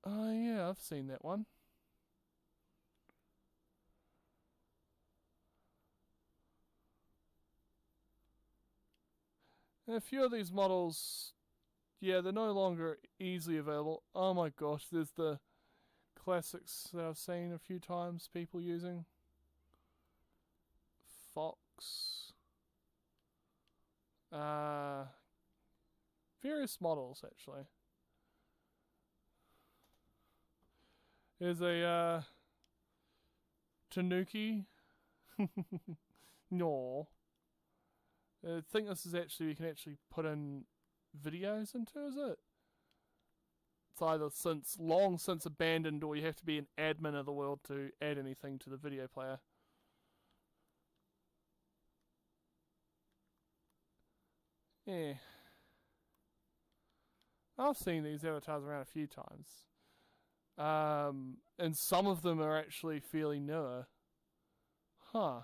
Oh yeah, I've seen that one. And a few of these models, yeah, they're no longer easily available. Oh my gosh, there's the classics that I've seen a few times people using. Fox. Various models actually. There's a Tanuki. No. I think this is actually, we can actually put in videos into, is it? It's either long since abandoned, or you have to be an admin of the world to add anything to the video player. Yeah. I've seen these avatars around a few times. And some of them are actually fairly newer. Huh.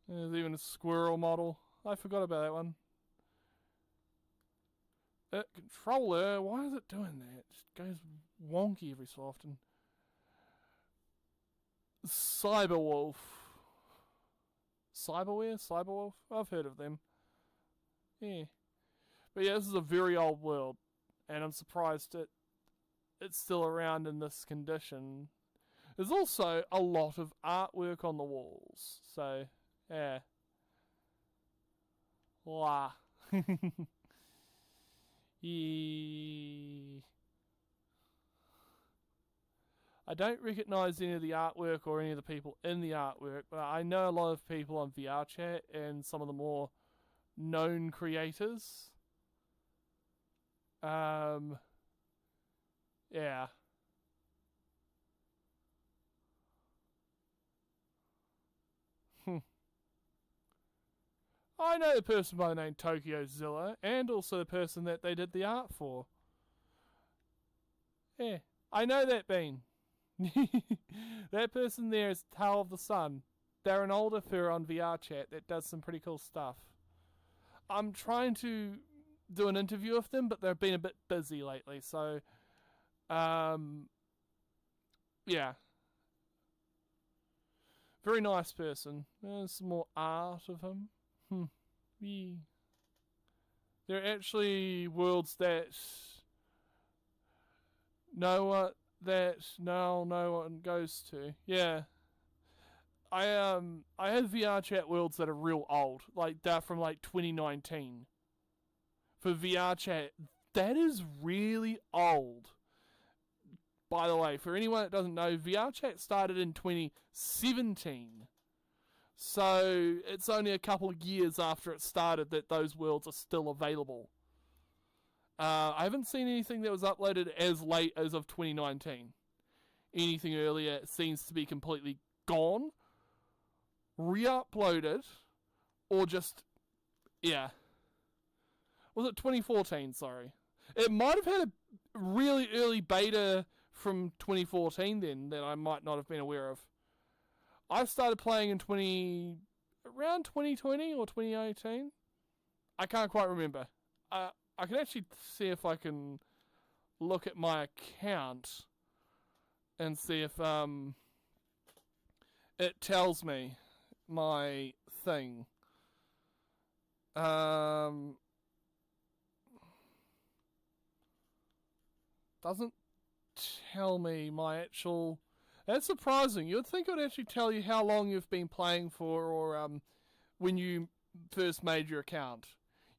There's even a squirrel model. I forgot about that one. Controller, why is it doing that? It just goes wonky every so often. Cyberwolf. Cyberware? Cyberwolf? I've heard of them. Yeah. But yeah, this is a very old world, and I'm surprised it's still around in this condition. There's also a lot of artwork on the walls, so yeah. Wow. Yeah. I don't recognise any of the artwork or any of the people in the artwork, but I know a lot of people on VRChat and some of the more known creators. Yeah. I know the person by the name Tokyo Zilla, and also the person that they did the art for. Yeah, I know that bean. That person there is Tail of the Sun. They're an older fur on VRChat that does some pretty cool stuff. I'm trying to do an interview with them, but they've been a bit busy lately, so yeah. Very nice person. There's some more art of him. Yeah. There are actually worlds that no one goes to. Yeah. I have VR chat worlds that are real old, like they're from like 2019. For VR chat, that is really old. By the way, for anyone that doesn't know, VR chat started in 2017. So it's only a couple of years after it started that those worlds are still available. I haven't seen anything that was uploaded as late as of 2019. Anything earlier seems to be completely gone, re-uploaded, or just, yeah. Was it 2014, sorry? It might have had a really early beta from 2014 then that I might not have been aware of. I started playing in around 2020 or 2018. I can't quite remember. I can actually see if I can look at my account and see if it tells me my thing. Doesn't tell me my actual. That's surprising. You'd think it would actually tell you how long you've been playing for, or when you first made your account.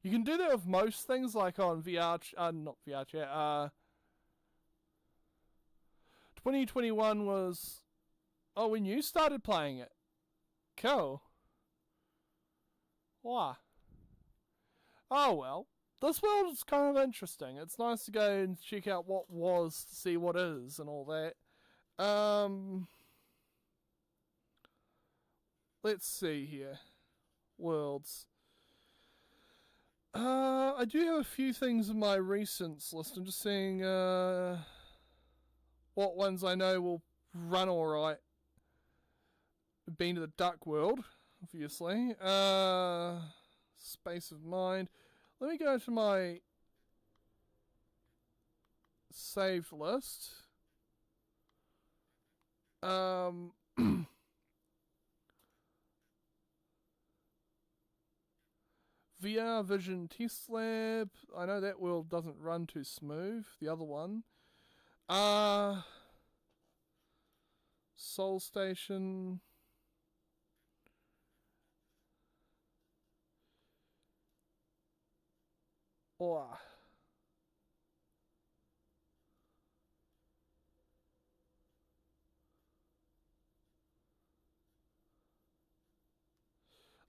You can do that with most things, like on VR, not VR chat. 2021 was when you started playing it. Cool. Why? Oh well. This world is kind of interesting. It's nice to go and check out what was to see what is and all that. Let's see here. Worlds. I do have a few things in my recents list. I'm just seeing what ones I know will run alright. Been to the Duck World, obviously. Space of Mind. Let me go to my saved list. VR Vision Test Lab. I know that world doesn't run too smooth. The other one. Soul Station. Oh.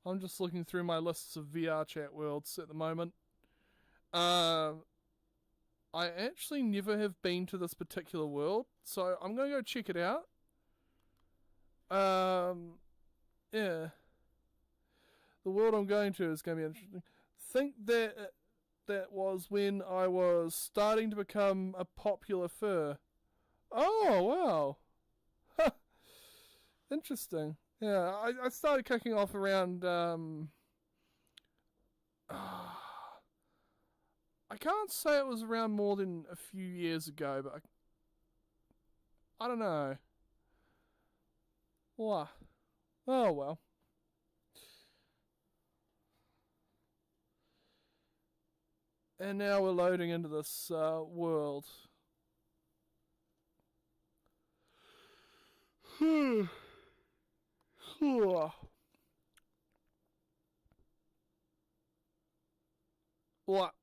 I'm just looking through my lists of VR chat worlds at the moment. I actually never have been to this particular world, so I'm going to go check it out. Yeah. The world I'm going to is going to be interesting. Think that was when I was starting to become a popular fur. Oh, wow. Interesting. Yeah, I started kicking off around, I can't say it was around more than a few years ago, but I don't know. Why? Oh, well. And now we're loading into this world. What?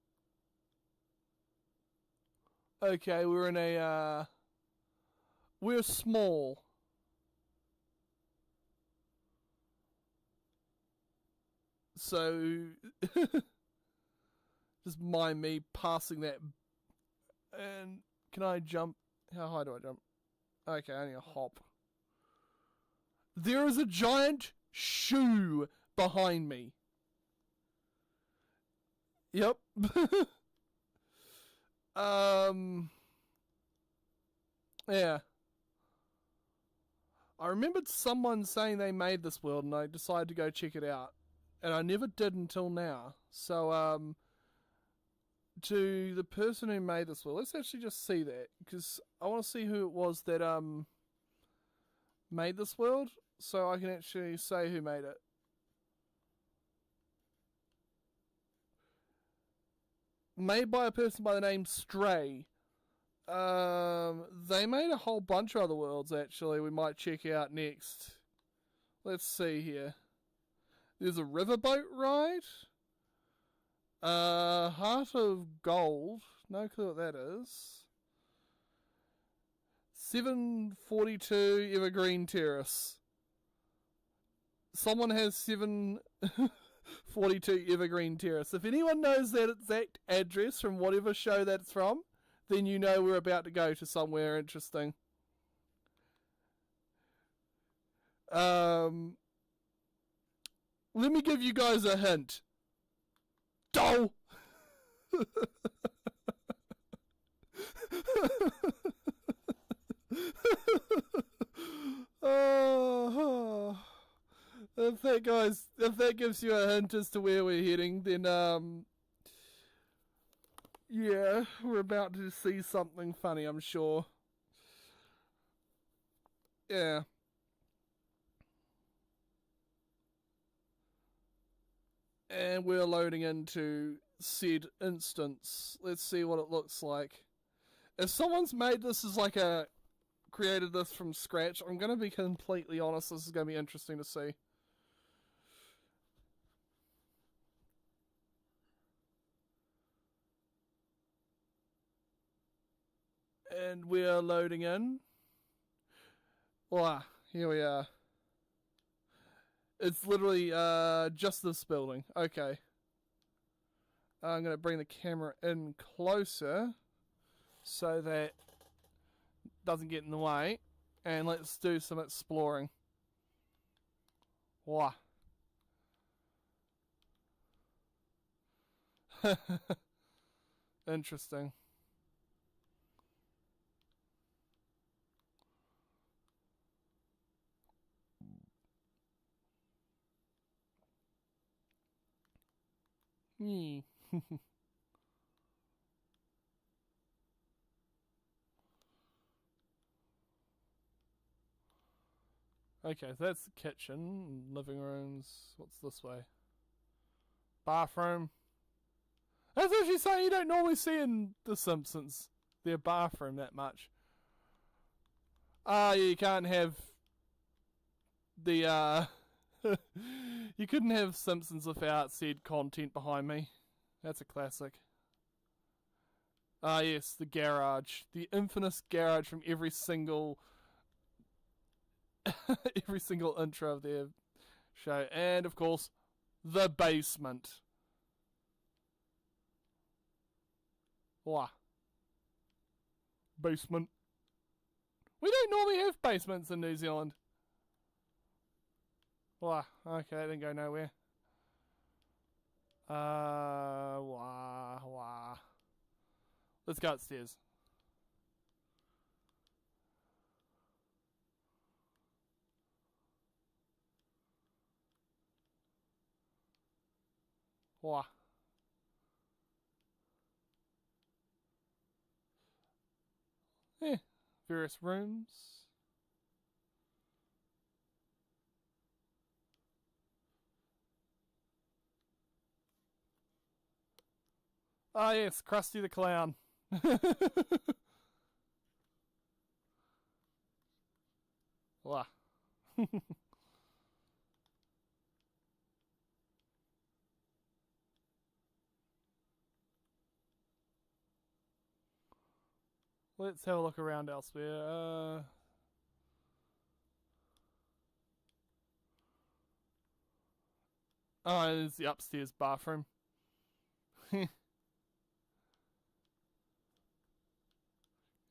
Okay, we're in a, we're small. So, just mind me passing that. And can I jump? How high do I jump? Okay, only a hop. There is a giant shoe behind me. Yep. Yeah. I remembered someone saying they made this world and I decided to go check it out. And I never did until now. So, to the person who made this world, let's actually just see that. Because I want to see who it was that, made this world. So I can actually say who made it. Made by a person by the name Stray. They made a whole bunch of other worlds, actually, we might check out next. Let's see here. There's a riverboat ride. Heart of Gold. No clue what that is. 742 Evergreen Terrace. Someone has 742 Evergreen Terrace. If anyone knows that exact address from whatever show that's from, then you know we're about to go to somewhere interesting. Let me give you guys a hint. Doll! Oh, if that gives you a hint as to where we're heading, then yeah, we're about to see something funny, I'm sure. Yeah. And we're loading into said instance. Let's see what it looks like. If someone's made this as like a created this from scratch, I'm gonna be completely honest, this is gonna be interesting to see. And we're loading in. Voila, here we are. It's literally just this building. Okay. I'm going to bring the camera in closer so that it doesn't get in the way. And let's do some exploring. Wow. Interesting. Okay, so that's the kitchen, living rooms. What's this way? Bathroom. That's actually something you don't normally see in The Simpsons. Their bathroom that much. You can't have the you couldn't have Simpsons without said content behind me. That's a classic. Yes, the garage. The infamous garage from every single every single intro of their show. And of course, the basement. Wah. Basement. We don't normally have basements in New Zealand. Wah. Okay, that didn't go nowhere. Wah. Let's go upstairs. Wah. Yeah, various rooms. Ah, yes, Krusty the Clown. Wow. Let's have a look around elsewhere. Oh, there's the upstairs bathroom.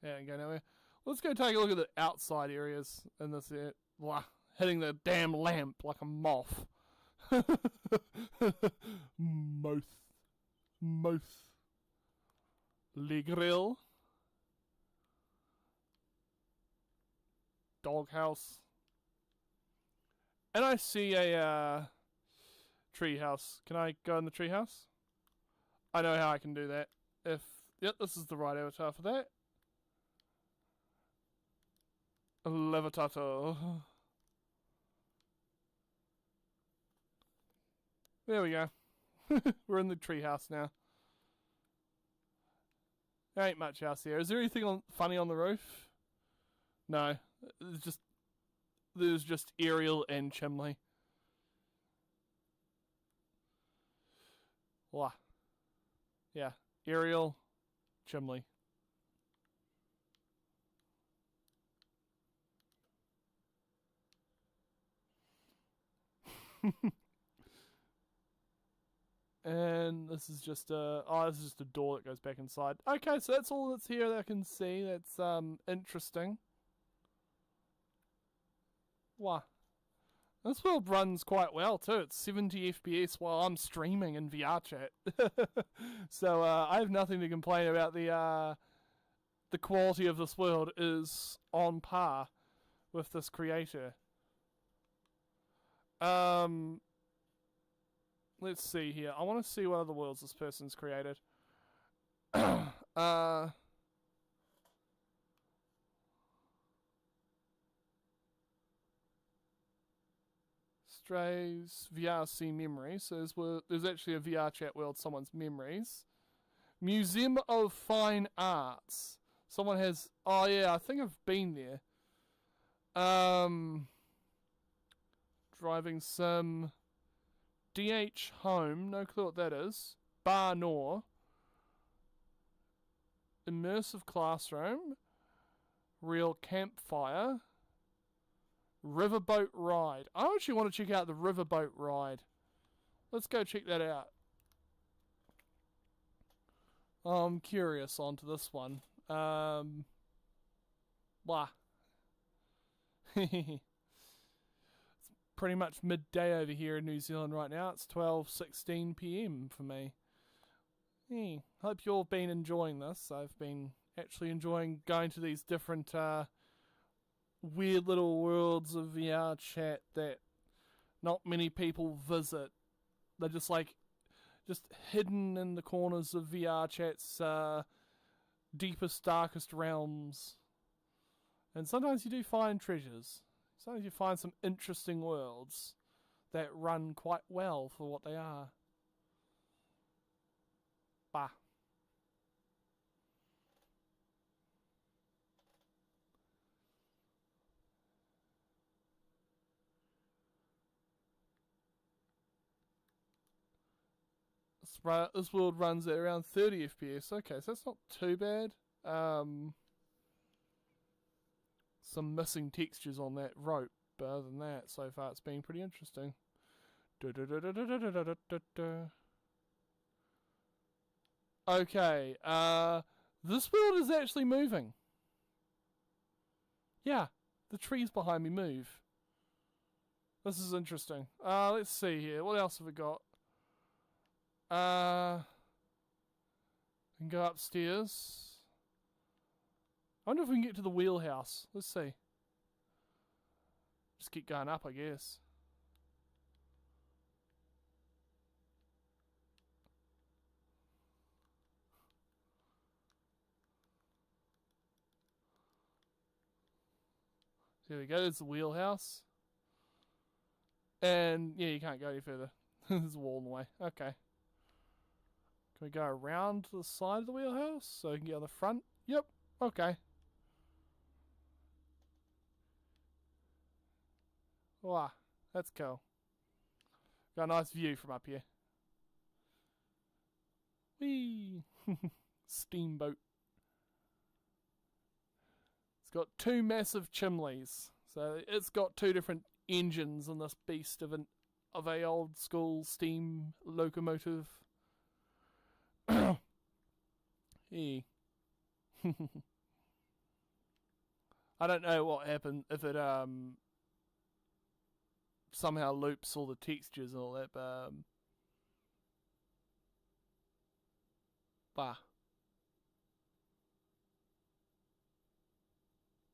Yeah, ain't go nowhere. Let's go take a look at the outside areas in this area. Wow, hitting the damn lamp like a moth. Moth. Moth. Le grill. Doghouse. And I see a tree house. Can I go in the tree house? I know how I can do that. Yep, this is the right avatar for that. Levitato. There we go. We're in the tree house now. There ain't much else here. Is there anything funny on the roof? No. There's just Ariel and Chimley. Wow. Yeah. Ariel, Chimley. And this is just a door that goes back inside. Okay, so that's all that's here that I can see. That's interesting. Wow. This world runs quite well too. It's 70 FPS while I'm streaming in VR chat. So I have nothing to complain about. The quality of this world is on par with this creator. Let's see here. I want to see what other worlds this person's created. Strays, VRC memories. So there's actually a VR chat world, someone's memories. Museum of Fine Arts. Someone has... Oh yeah, I think I've been there. Driving sim... DH Home, no clue what that is. Bar Nor. Immersive Classroom. Real Campfire. Riverboat Ride. I actually want to check out the Riverboat Ride. Let's go check that out. I'm curious onto this one. Blah. It's pretty much midday over here in New Zealand right now. It's 12:16 p.m. for me. Hey, hope you've all been enjoying this. I've been actually enjoying going to these different weird little worlds of VR chat that not many people visit. They're just hidden in the corners of VR chat's deepest, darkest realms. And sometimes you do find treasures. Sometimes you find some interesting worlds that run quite well for what they are. Bah. This world runs at around 30 FPS. Okay, so that's not too bad. Some missing textures on that rope, but other than that, so far it's been pretty interesting. Okay, this world is actually moving. Yeah, the trees behind me move. This is interesting. Let's see here. What else have we got? We can go upstairs. I wonder if we can get to the wheelhouse. Let's see. Just keep going up, I guess. There we go, there's the wheelhouse. And, yeah, you can't go any further. There's a wall in the way. Okay. Can we go around to the side of the wheelhouse so I can get on the front? Yep. Okay. Wow, that's cool. Got a nice view from up here. Whee! Steamboat. It's got two massive chimneys. So it's got two different engines in this beast of a old school steam locomotive. Yeah. I don't know what happened if it somehow loops all the textures and all that, but bah.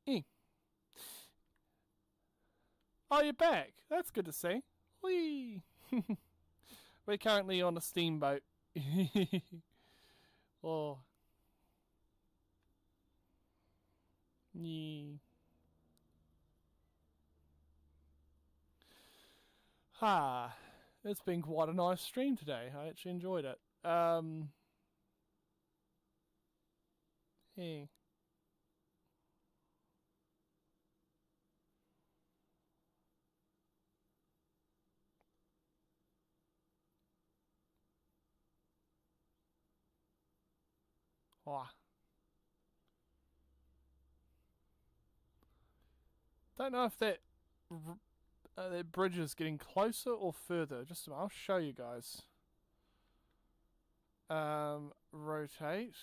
Eh. Oh, you're back. That's good to see. Whee! We're currently on a steamboat. Oh. Yeah. Ha. It's been quite a nice stream today. I actually enjoyed it. Yeah. Oh. Don't know if that bridge is getting closer or further. Just a minute, I'll show you guys. Rotate.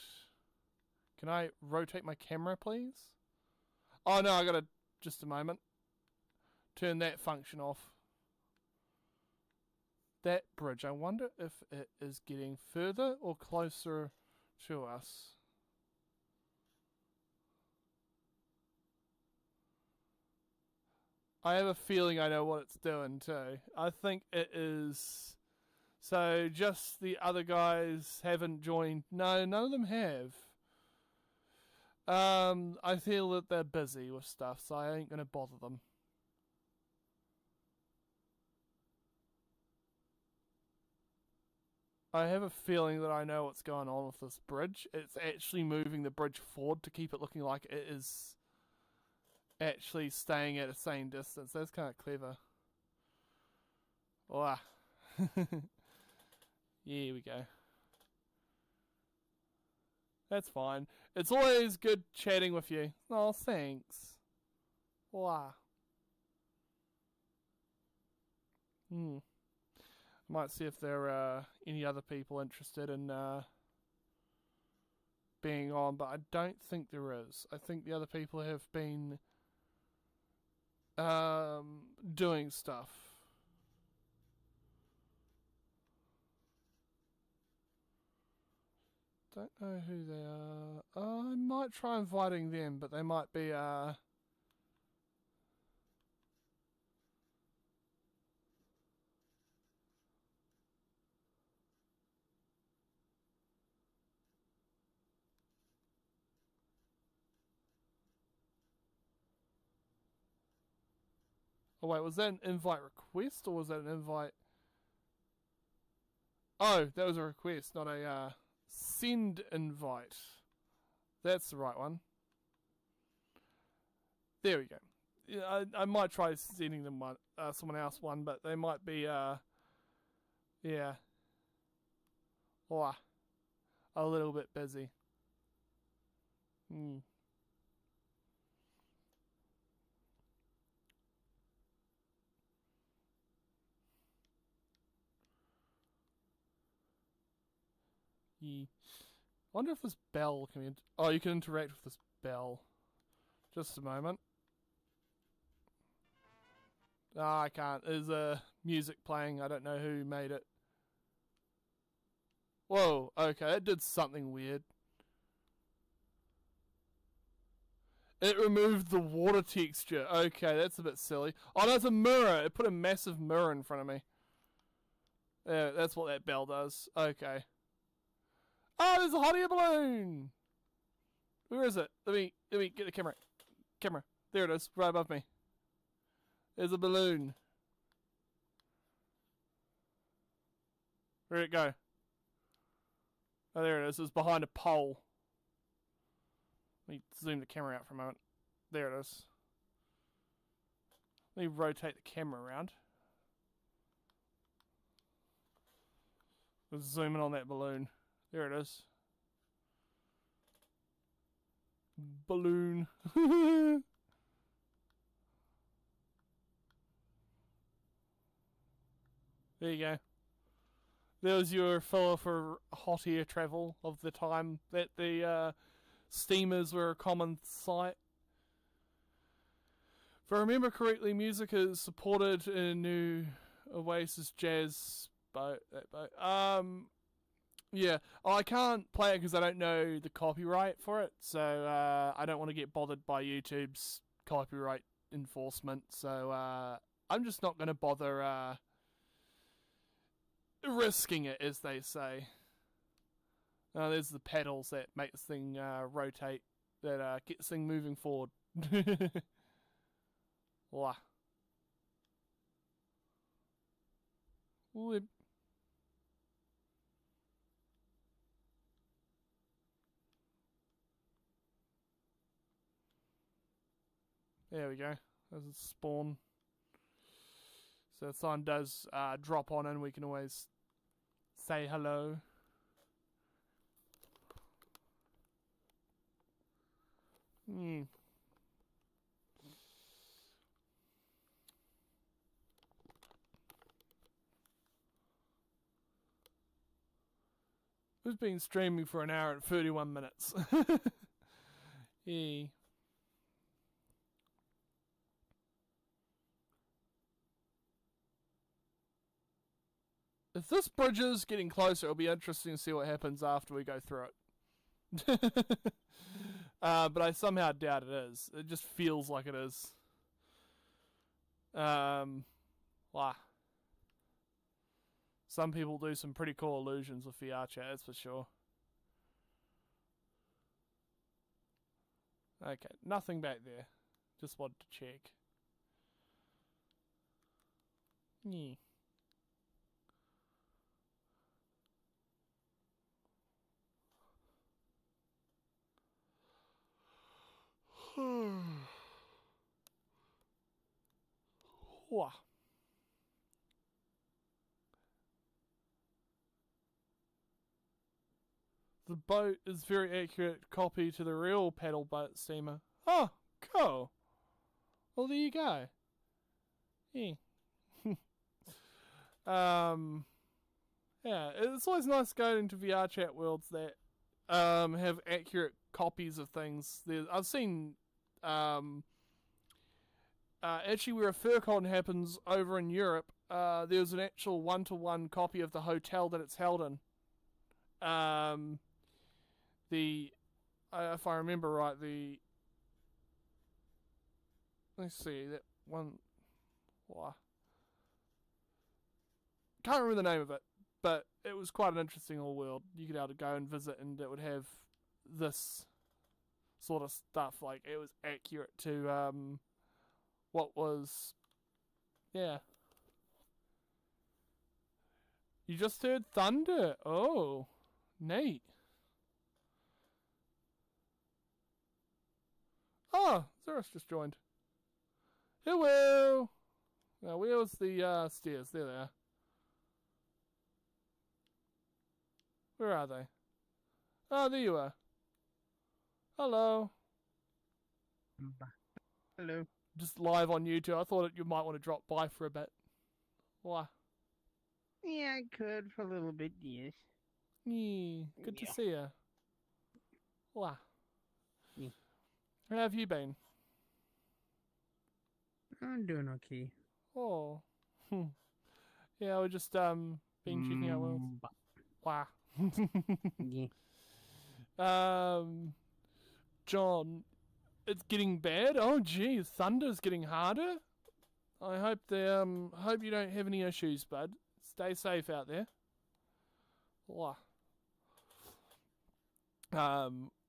Can I rotate my camera, please? Oh no, I gotta, just a moment. Turn that function off. That bridge, I wonder if it is getting further or closer to us. I have a feeling I know what it's doing too. I think it is. So just the other guys haven't joined. No, none of them have. I feel that they're busy with stuff, so I ain't gonna bother them. I have a feeling that I know what's going on with this bridge. It's actually moving the bridge forward to keep it looking like it is actually staying at the same distance. That's kind of clever. Wow. Here we go. That's fine. It's always good chatting with you. Oh, thanks. Wow. Might see if there are any other people interested in being on, but I don't think there is. I think the other people have been doing stuff. Don't know who they are. I might try inviting them, but they might be Oh wait, was that an invite request or was that an invite? Oh, that was a request, not a send invite. That's the right one. There we go. Yeah, I might try sending them one, someone else one, but they might be yeah, oh, a little bit busy. Hmm. Yeah. I wonder if this bell can be. Oh, you can interact with this bell. Just a moment. Ah, I can't. There's music playing. I don't know who made it. Whoa, okay, it did something weird. It removed the water texture. Okay, that's a bit silly. Oh, no, it's a mirror. It put a massive mirror in front of me. Yeah, that's what that bell does. Okay. Oh, there's a hot air balloon! Where is it? Let me get the camera. Camera. There it is, right above me. There's a balloon. Where'd it go? Oh, there it is. It's behind a pole. Let me zoom the camera out for a moment. There it is. Let me rotate the camera around. Let's zoom in on that balloon. There it is. Balloon. There you go. There was your filler for hot air travel of the time that the steamers were a common sight. If I remember correctly, music is supported in a new Oasis jazz boat. That boat. Yeah. Oh, I can't play it because I don't know the copyright for it, so I don't want to get bothered by YouTube's copyright enforcement. So I'm just not going to bother risking it, as they say. There's the pedals that make this thing rotate, that get this thing moving forward. Wah. Whip. There we go. There's a spawn. So if someone does drop on in, we can always say hello. It's been streaming for an hour and 31 minutes. Yeah. If this bridge is getting closer, it'll be interesting to see what happens after we go through it. But I somehow doubt it is. It just feels like it is. Wow. Some people do some pretty cool illusions with VR chat, that's for sure. Okay, nothing back there. Just wanted to check. Yeah. Wow. The boat is very accurate copy to the real paddle boat steamer. Oh, cool. Well, there you go. Yeah. Yeah, it's always nice going into VR chat worlds that have accurate copies of things. I've seen actually where a FurCon happens over in Europe, there's an actual one-to-one copy of the hotel that it's held in. If I remember right, let's see, that one, wow. Can't remember the name of it, but it was quite an interesting little world. You could be able to go and visit, and it would have this sort of stuff. Like, it was accurate to what was, yeah. You just heard thunder. Oh, neat. Oh, Zerus just joined. Hello. Now, where's the stairs? There they are. Where are they? Oh, there you are. Hello. Hello. Just live on YouTube. I thought you might want to drop by for a bit. Why? Yeah, I could for a little bit, yes. Yeah, good to see you. Why? Yeah. How have you been? I'm doing okay. Oh. Yeah, we're just been checking out worlds. Wow. Yeah. John, it's getting bad. Oh, geez, thunder's getting harder. I hope hope you don't have any issues, bud. Stay safe out there. Wow.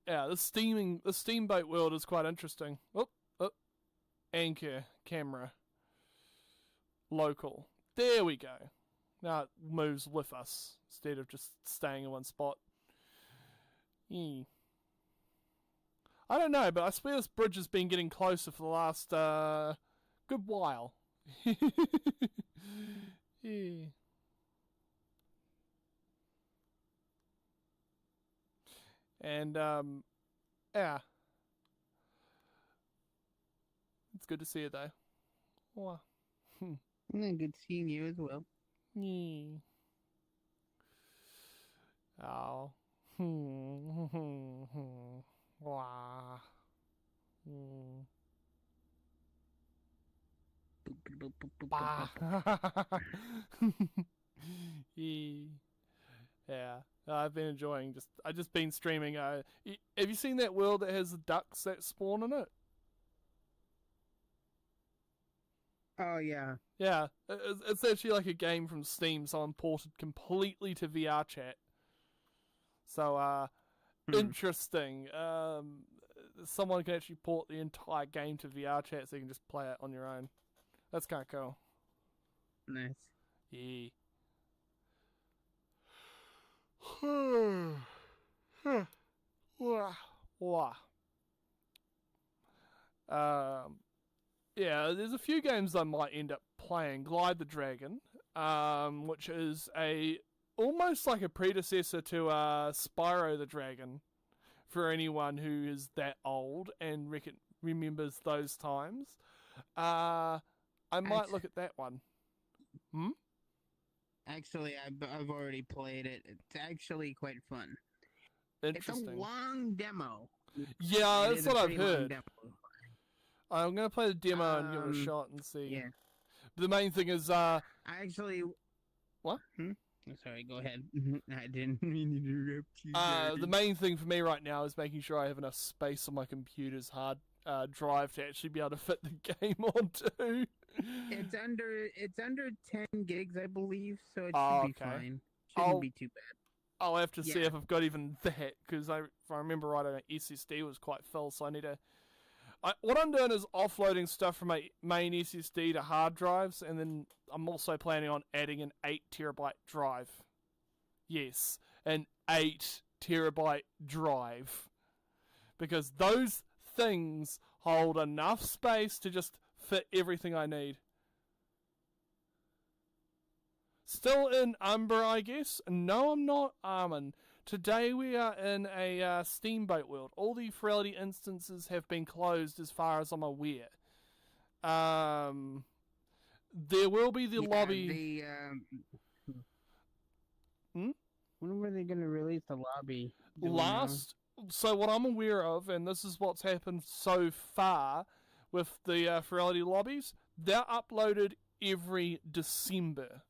Yeah, the steamboat world is quite interesting. Oh, anchor, camera, local. There we go. Now it moves with us instead of just staying in one spot. Hmm. I don't know, but I swear this bridge has been getting closer for the last good while. Yeah. And yeah, it's good to see it though. Wow. Good seeing you as well. Yeah. Oh. Wow. Bah. Yeah. Yeah. I've been enjoying I've just been streaming. Have you seen that world that has the ducks that spawn in it? Oh yeah. Yeah, it's actually like a game from Steam. Someone ported completely to VR chat. So, interesting. Someone can actually port the entire game to VR chat, so you can just play it on your own. That's kind of cool. Nice. Yeah. Wow. Yeah, there's a few games I might end up playing. Glide the Dragon, which is almost like a predecessor to Spyro the Dragon, for anyone who is that old and remembers those times. I might look at that one. Actually, I've already played it. It's actually quite fun. Interesting. It's a long demo. Yeah, that's what I've heard. Demo. I'm gonna play the demo and give it a shot and see. Yeah. The main thing is, I actually. What? Sorry, go ahead. I didn't mean to interrupt you. The main thing for me right now is making sure I have enough space on my computer's hard drive to actually be able to fit the game onto. It's under 10 gigs, I believe, so it should be fine. Shouldn't be too bad. I'll have to see if I've got even that, because if I remember right, my SSD was quite full, so I need to. What I'm doing is offloading stuff from my main SSD to hard drives, and then I'm also planning on adding an 8 terabyte drive. Yes, an 8 terabyte drive. Because those things hold enough space to just fit everything I need. Still in Umber, I guess? No, I'm not, Armin. Today we are in a steamboat world. All the Ferality instances have been closed as far as I'm aware. There will be the lobby... When were they going to release the lobby? So what I'm aware of, and this is what's happened so far with the Ferality lobbies, they're uploaded every December.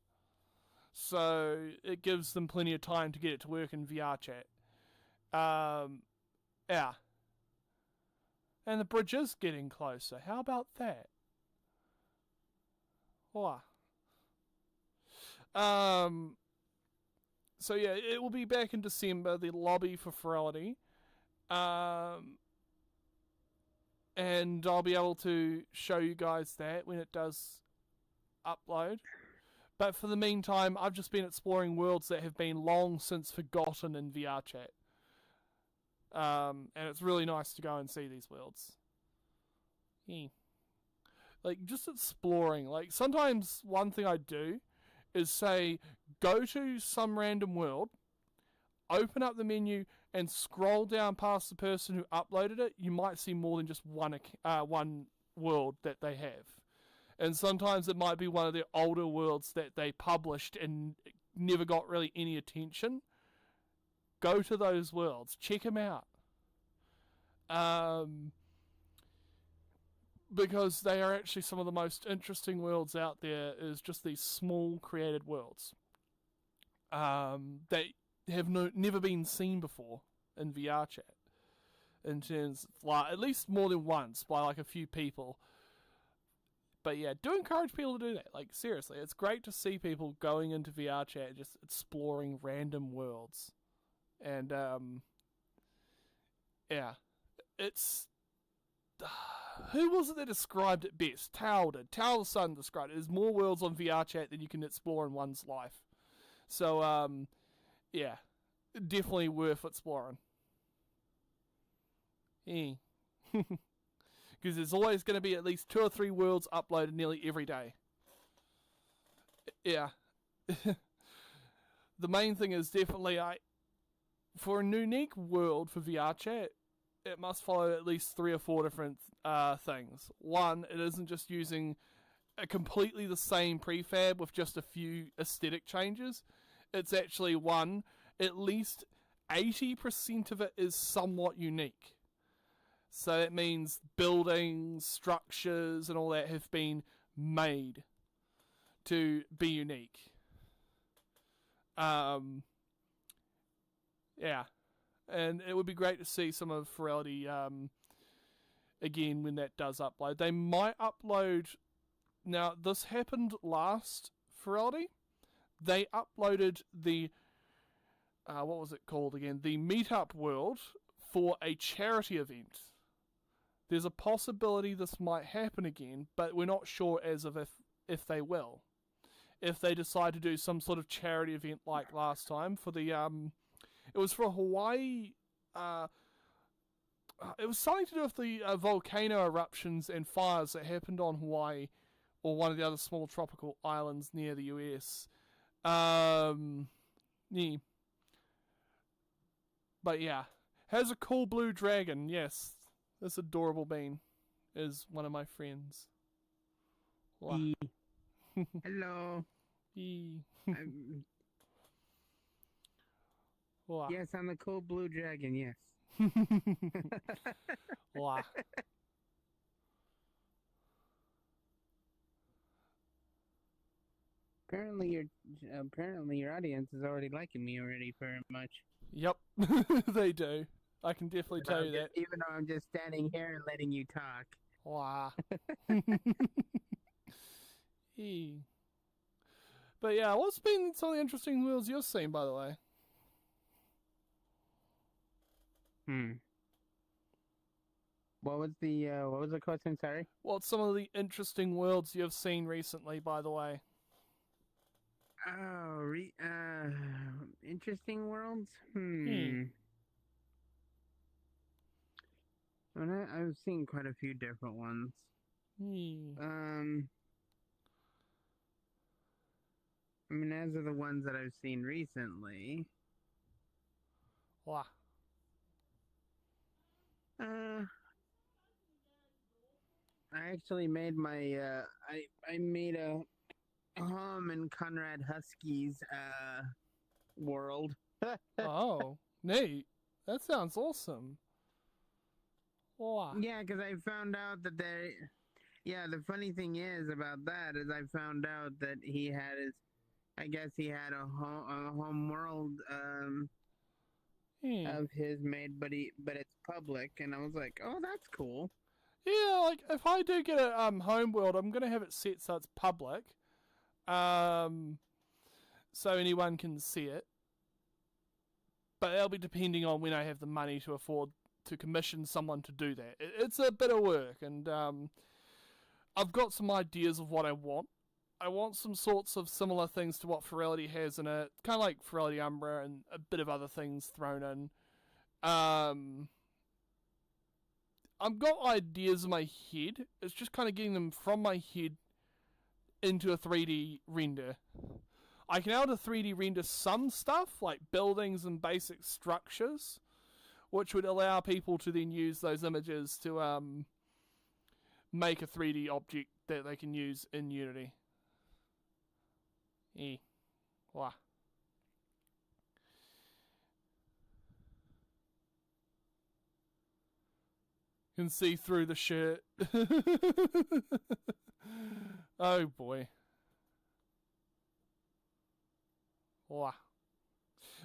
So it gives them plenty of time to get it to work in VR chat. Yeah. And the bridge is getting closer. How about that? Wow. So yeah, it will be back in December, the lobby for Ferality. And I'll be able to show you guys that when it does upload. But for the meantime, I've just been exploring worlds that have been long since forgotten in VR chat. And it's really nice to go and see these worlds. Yeah. Like, just exploring. Like, sometimes one thing I do is say, go to some random world, open up the menu, and scroll down past the person who uploaded it. You might see more than just one world that they have. And sometimes it might be one of their older worlds that they published and never got really any attention. Go to those worlds. Check them out. Because they are actually some of the most interesting worlds out there, is just these small created worlds. That have never been seen before in VR chat. In terms of, like, at least more than once by like a few people. But yeah, do encourage people to do that. Like, seriously, it's great to see people going into VR chat and just exploring random worlds. And, yeah. It's... who was it that described it best? Taur did. Taur the Sun described it. There's more worlds on VR chat than you can explore in one's life. So, yeah. Definitely worth exploring. Yeah. Because there's always going to be at least 2 or 3 worlds uploaded nearly every day. Yeah. The main thing is definitely for a unique world for VR chat, it must follow at least 3 or 4 different things. One, it isn't just using a completely the same prefab with just a few aesthetic changes. It's actually one, at least 80% of it is somewhat unique. So that means buildings, structures, and all that have been made to be unique. Yeah. And it would be great to see some of Ferality again when that does upload. They might upload... Now, this happened last Ferality. They uploaded the... what was it called again? The Meetup World for a charity event. There's a possibility this might happen again, but we're not sure as of if they will. If they decide to do some sort of charity event like last time for the... it was for Hawaii... it was something to do with the volcano eruptions and fires that happened on Hawaii, or one of the other small tropical islands near the US. Yeah. But yeah. Has a cool blue dragon, yes. This adorable bean is one of my friends. Wow. Hello. Wow. Yes, I'm the cool blue dragon, yes. Wow. Apparently your audience is already liking me already very much. Yep, they do. I can definitely tell you that. Even though I'm just standing here and letting you talk. Wow. But yeah, what's been some of the interesting worlds you've seen, by the way? What was the question, sorry? What's some of the interesting worlds you've seen recently, by the way? Oh, interesting worlds? I've seen quite a few different ones. I mean, as of the ones that I've seen recently. Wow. I actually made my I made a home in Conrad Husky's world. Oh, neat. That sounds awesome. Wow. Yeah, because I found out that the funny thing is about that is I found out that he had I guess he had a home world of his made, but it's public, and I was like, oh, that's cool. Yeah, like if I do get a home world, I'm gonna have it set so it's public, so anyone can see it. But that'll be depending on when I have the money to afford to commission someone to do that. It's a bit of work, and I've got some ideas of what I want. I want some sorts of similar things to what Ferality has in it, kind of like Ferality Umbra and a bit of other things thrown in. I've got ideas in my head. It's just kind of getting them from my head into a 3D render. I can able to 3D render some stuff, like buildings and basic structures, which would allow people to then use those images to make a 3D object that they can use in Unity. Wow. Can see through the shirt. Oh boy. Wow.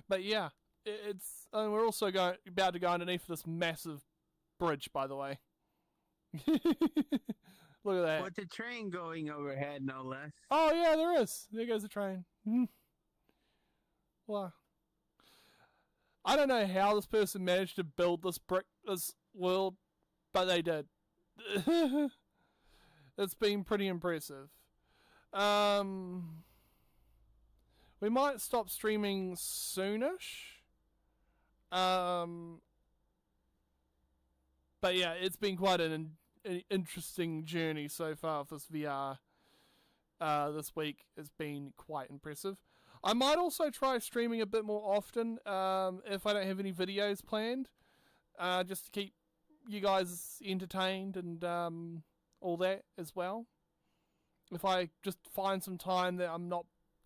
But yeah, it's we're also about to go underneath this massive bridge, by the way. Look at that. What's a train going overhead, no less? Oh yeah, there is. There goes the train. Wow. I don't know how this person managed to build this world, but they did. It's been pretty impressive. We might stop streaming soonish. But yeah, it's been quite an interesting journey so far with this VR. This week has been quite impressive. I might also try streaming a bit more often if I don't have any videos planned, just to keep you guys entertained and all that as well. If I just find some time that I'm not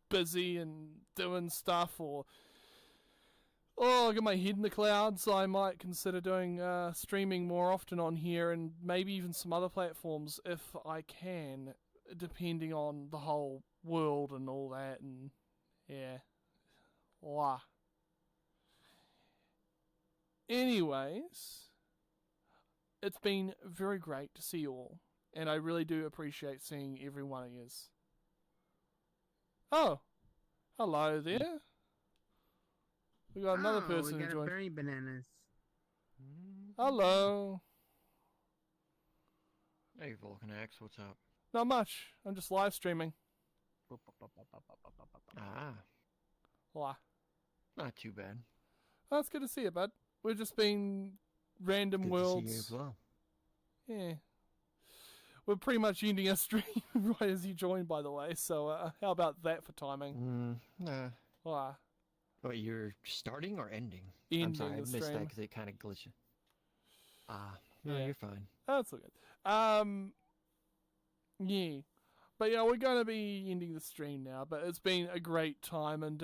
busy and doing stuff, or I get my head in the clouds, I might consider doing streaming more often on here, and maybe even some other platforms if I can, depending on the whole world and all that, and yeah. Wow. Anyways, it's been very great to see you all, and I really do appreciate seeing every one of yous. Oh, hello there. We got another person we who got joined. berry bananas. Hello. Hey, Vulcanax, what's up? Not much. I'm just live streaming. Ah, Wow. not too bad. Oh, it's good to see you, bud. We've just been random Good worlds. to see you as well. Yeah. We're pretty much ending our stream right as you joined, by the way, so how about that for timing? Nah. Wow. What, you're starting or ending? Ending I'm sorry, I the missed that stream. because it kind of glitched. No, Yeah. you're fine. That's all good. Yeah. But yeah, we're going to be ending the stream now, but it's been a great time, and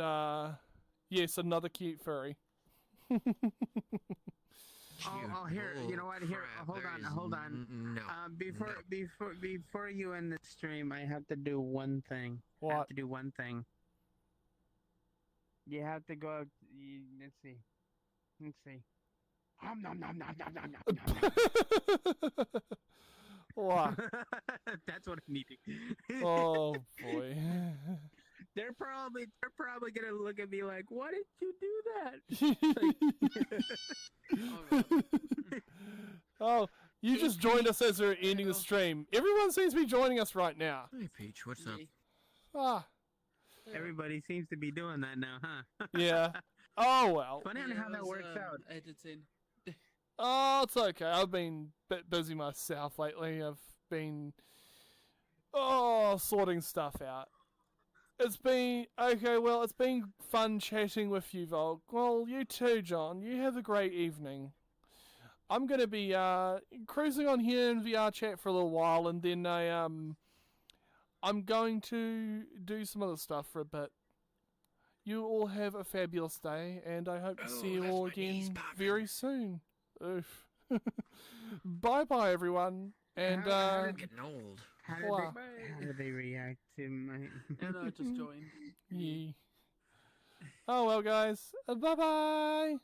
yes, another cute furry. Oh, here, you know what? Here, hold on. No. Before you end the stream, I have to do one thing. What? I have to do one thing. You have to go out. Let's see. Nom, nom, nom, nom, nom, nom, nom, nom. Wow. That's what I'm needing. Oh boy. They're probably gonna look at me like, "Why did you do that?" Oh, you just joined us as we're ending the stream. Everyone seems to be joining us right now. Hey, Peach, what's up? Ah, Everybody seems to be doing that now, huh? yeah. Oh well. Funny how that works out. Editing. Oh, it's okay. I've been a bit busy myself lately. I've been sorting stuff out. It's been okay. Well, it's been fun chatting with you, Volk. Well, you too, John. You have a great evening. I'm gonna be cruising on here in VR chat for a little while, and then I'm going to do some other stuff for a bit. You all have a fabulous day, and I hope to see you all again very soon. Oof. Bye bye, everyone. And I'm getting old. How Wow. did they react to my? No, just join. yeah. Oh well, guys. Bye bye.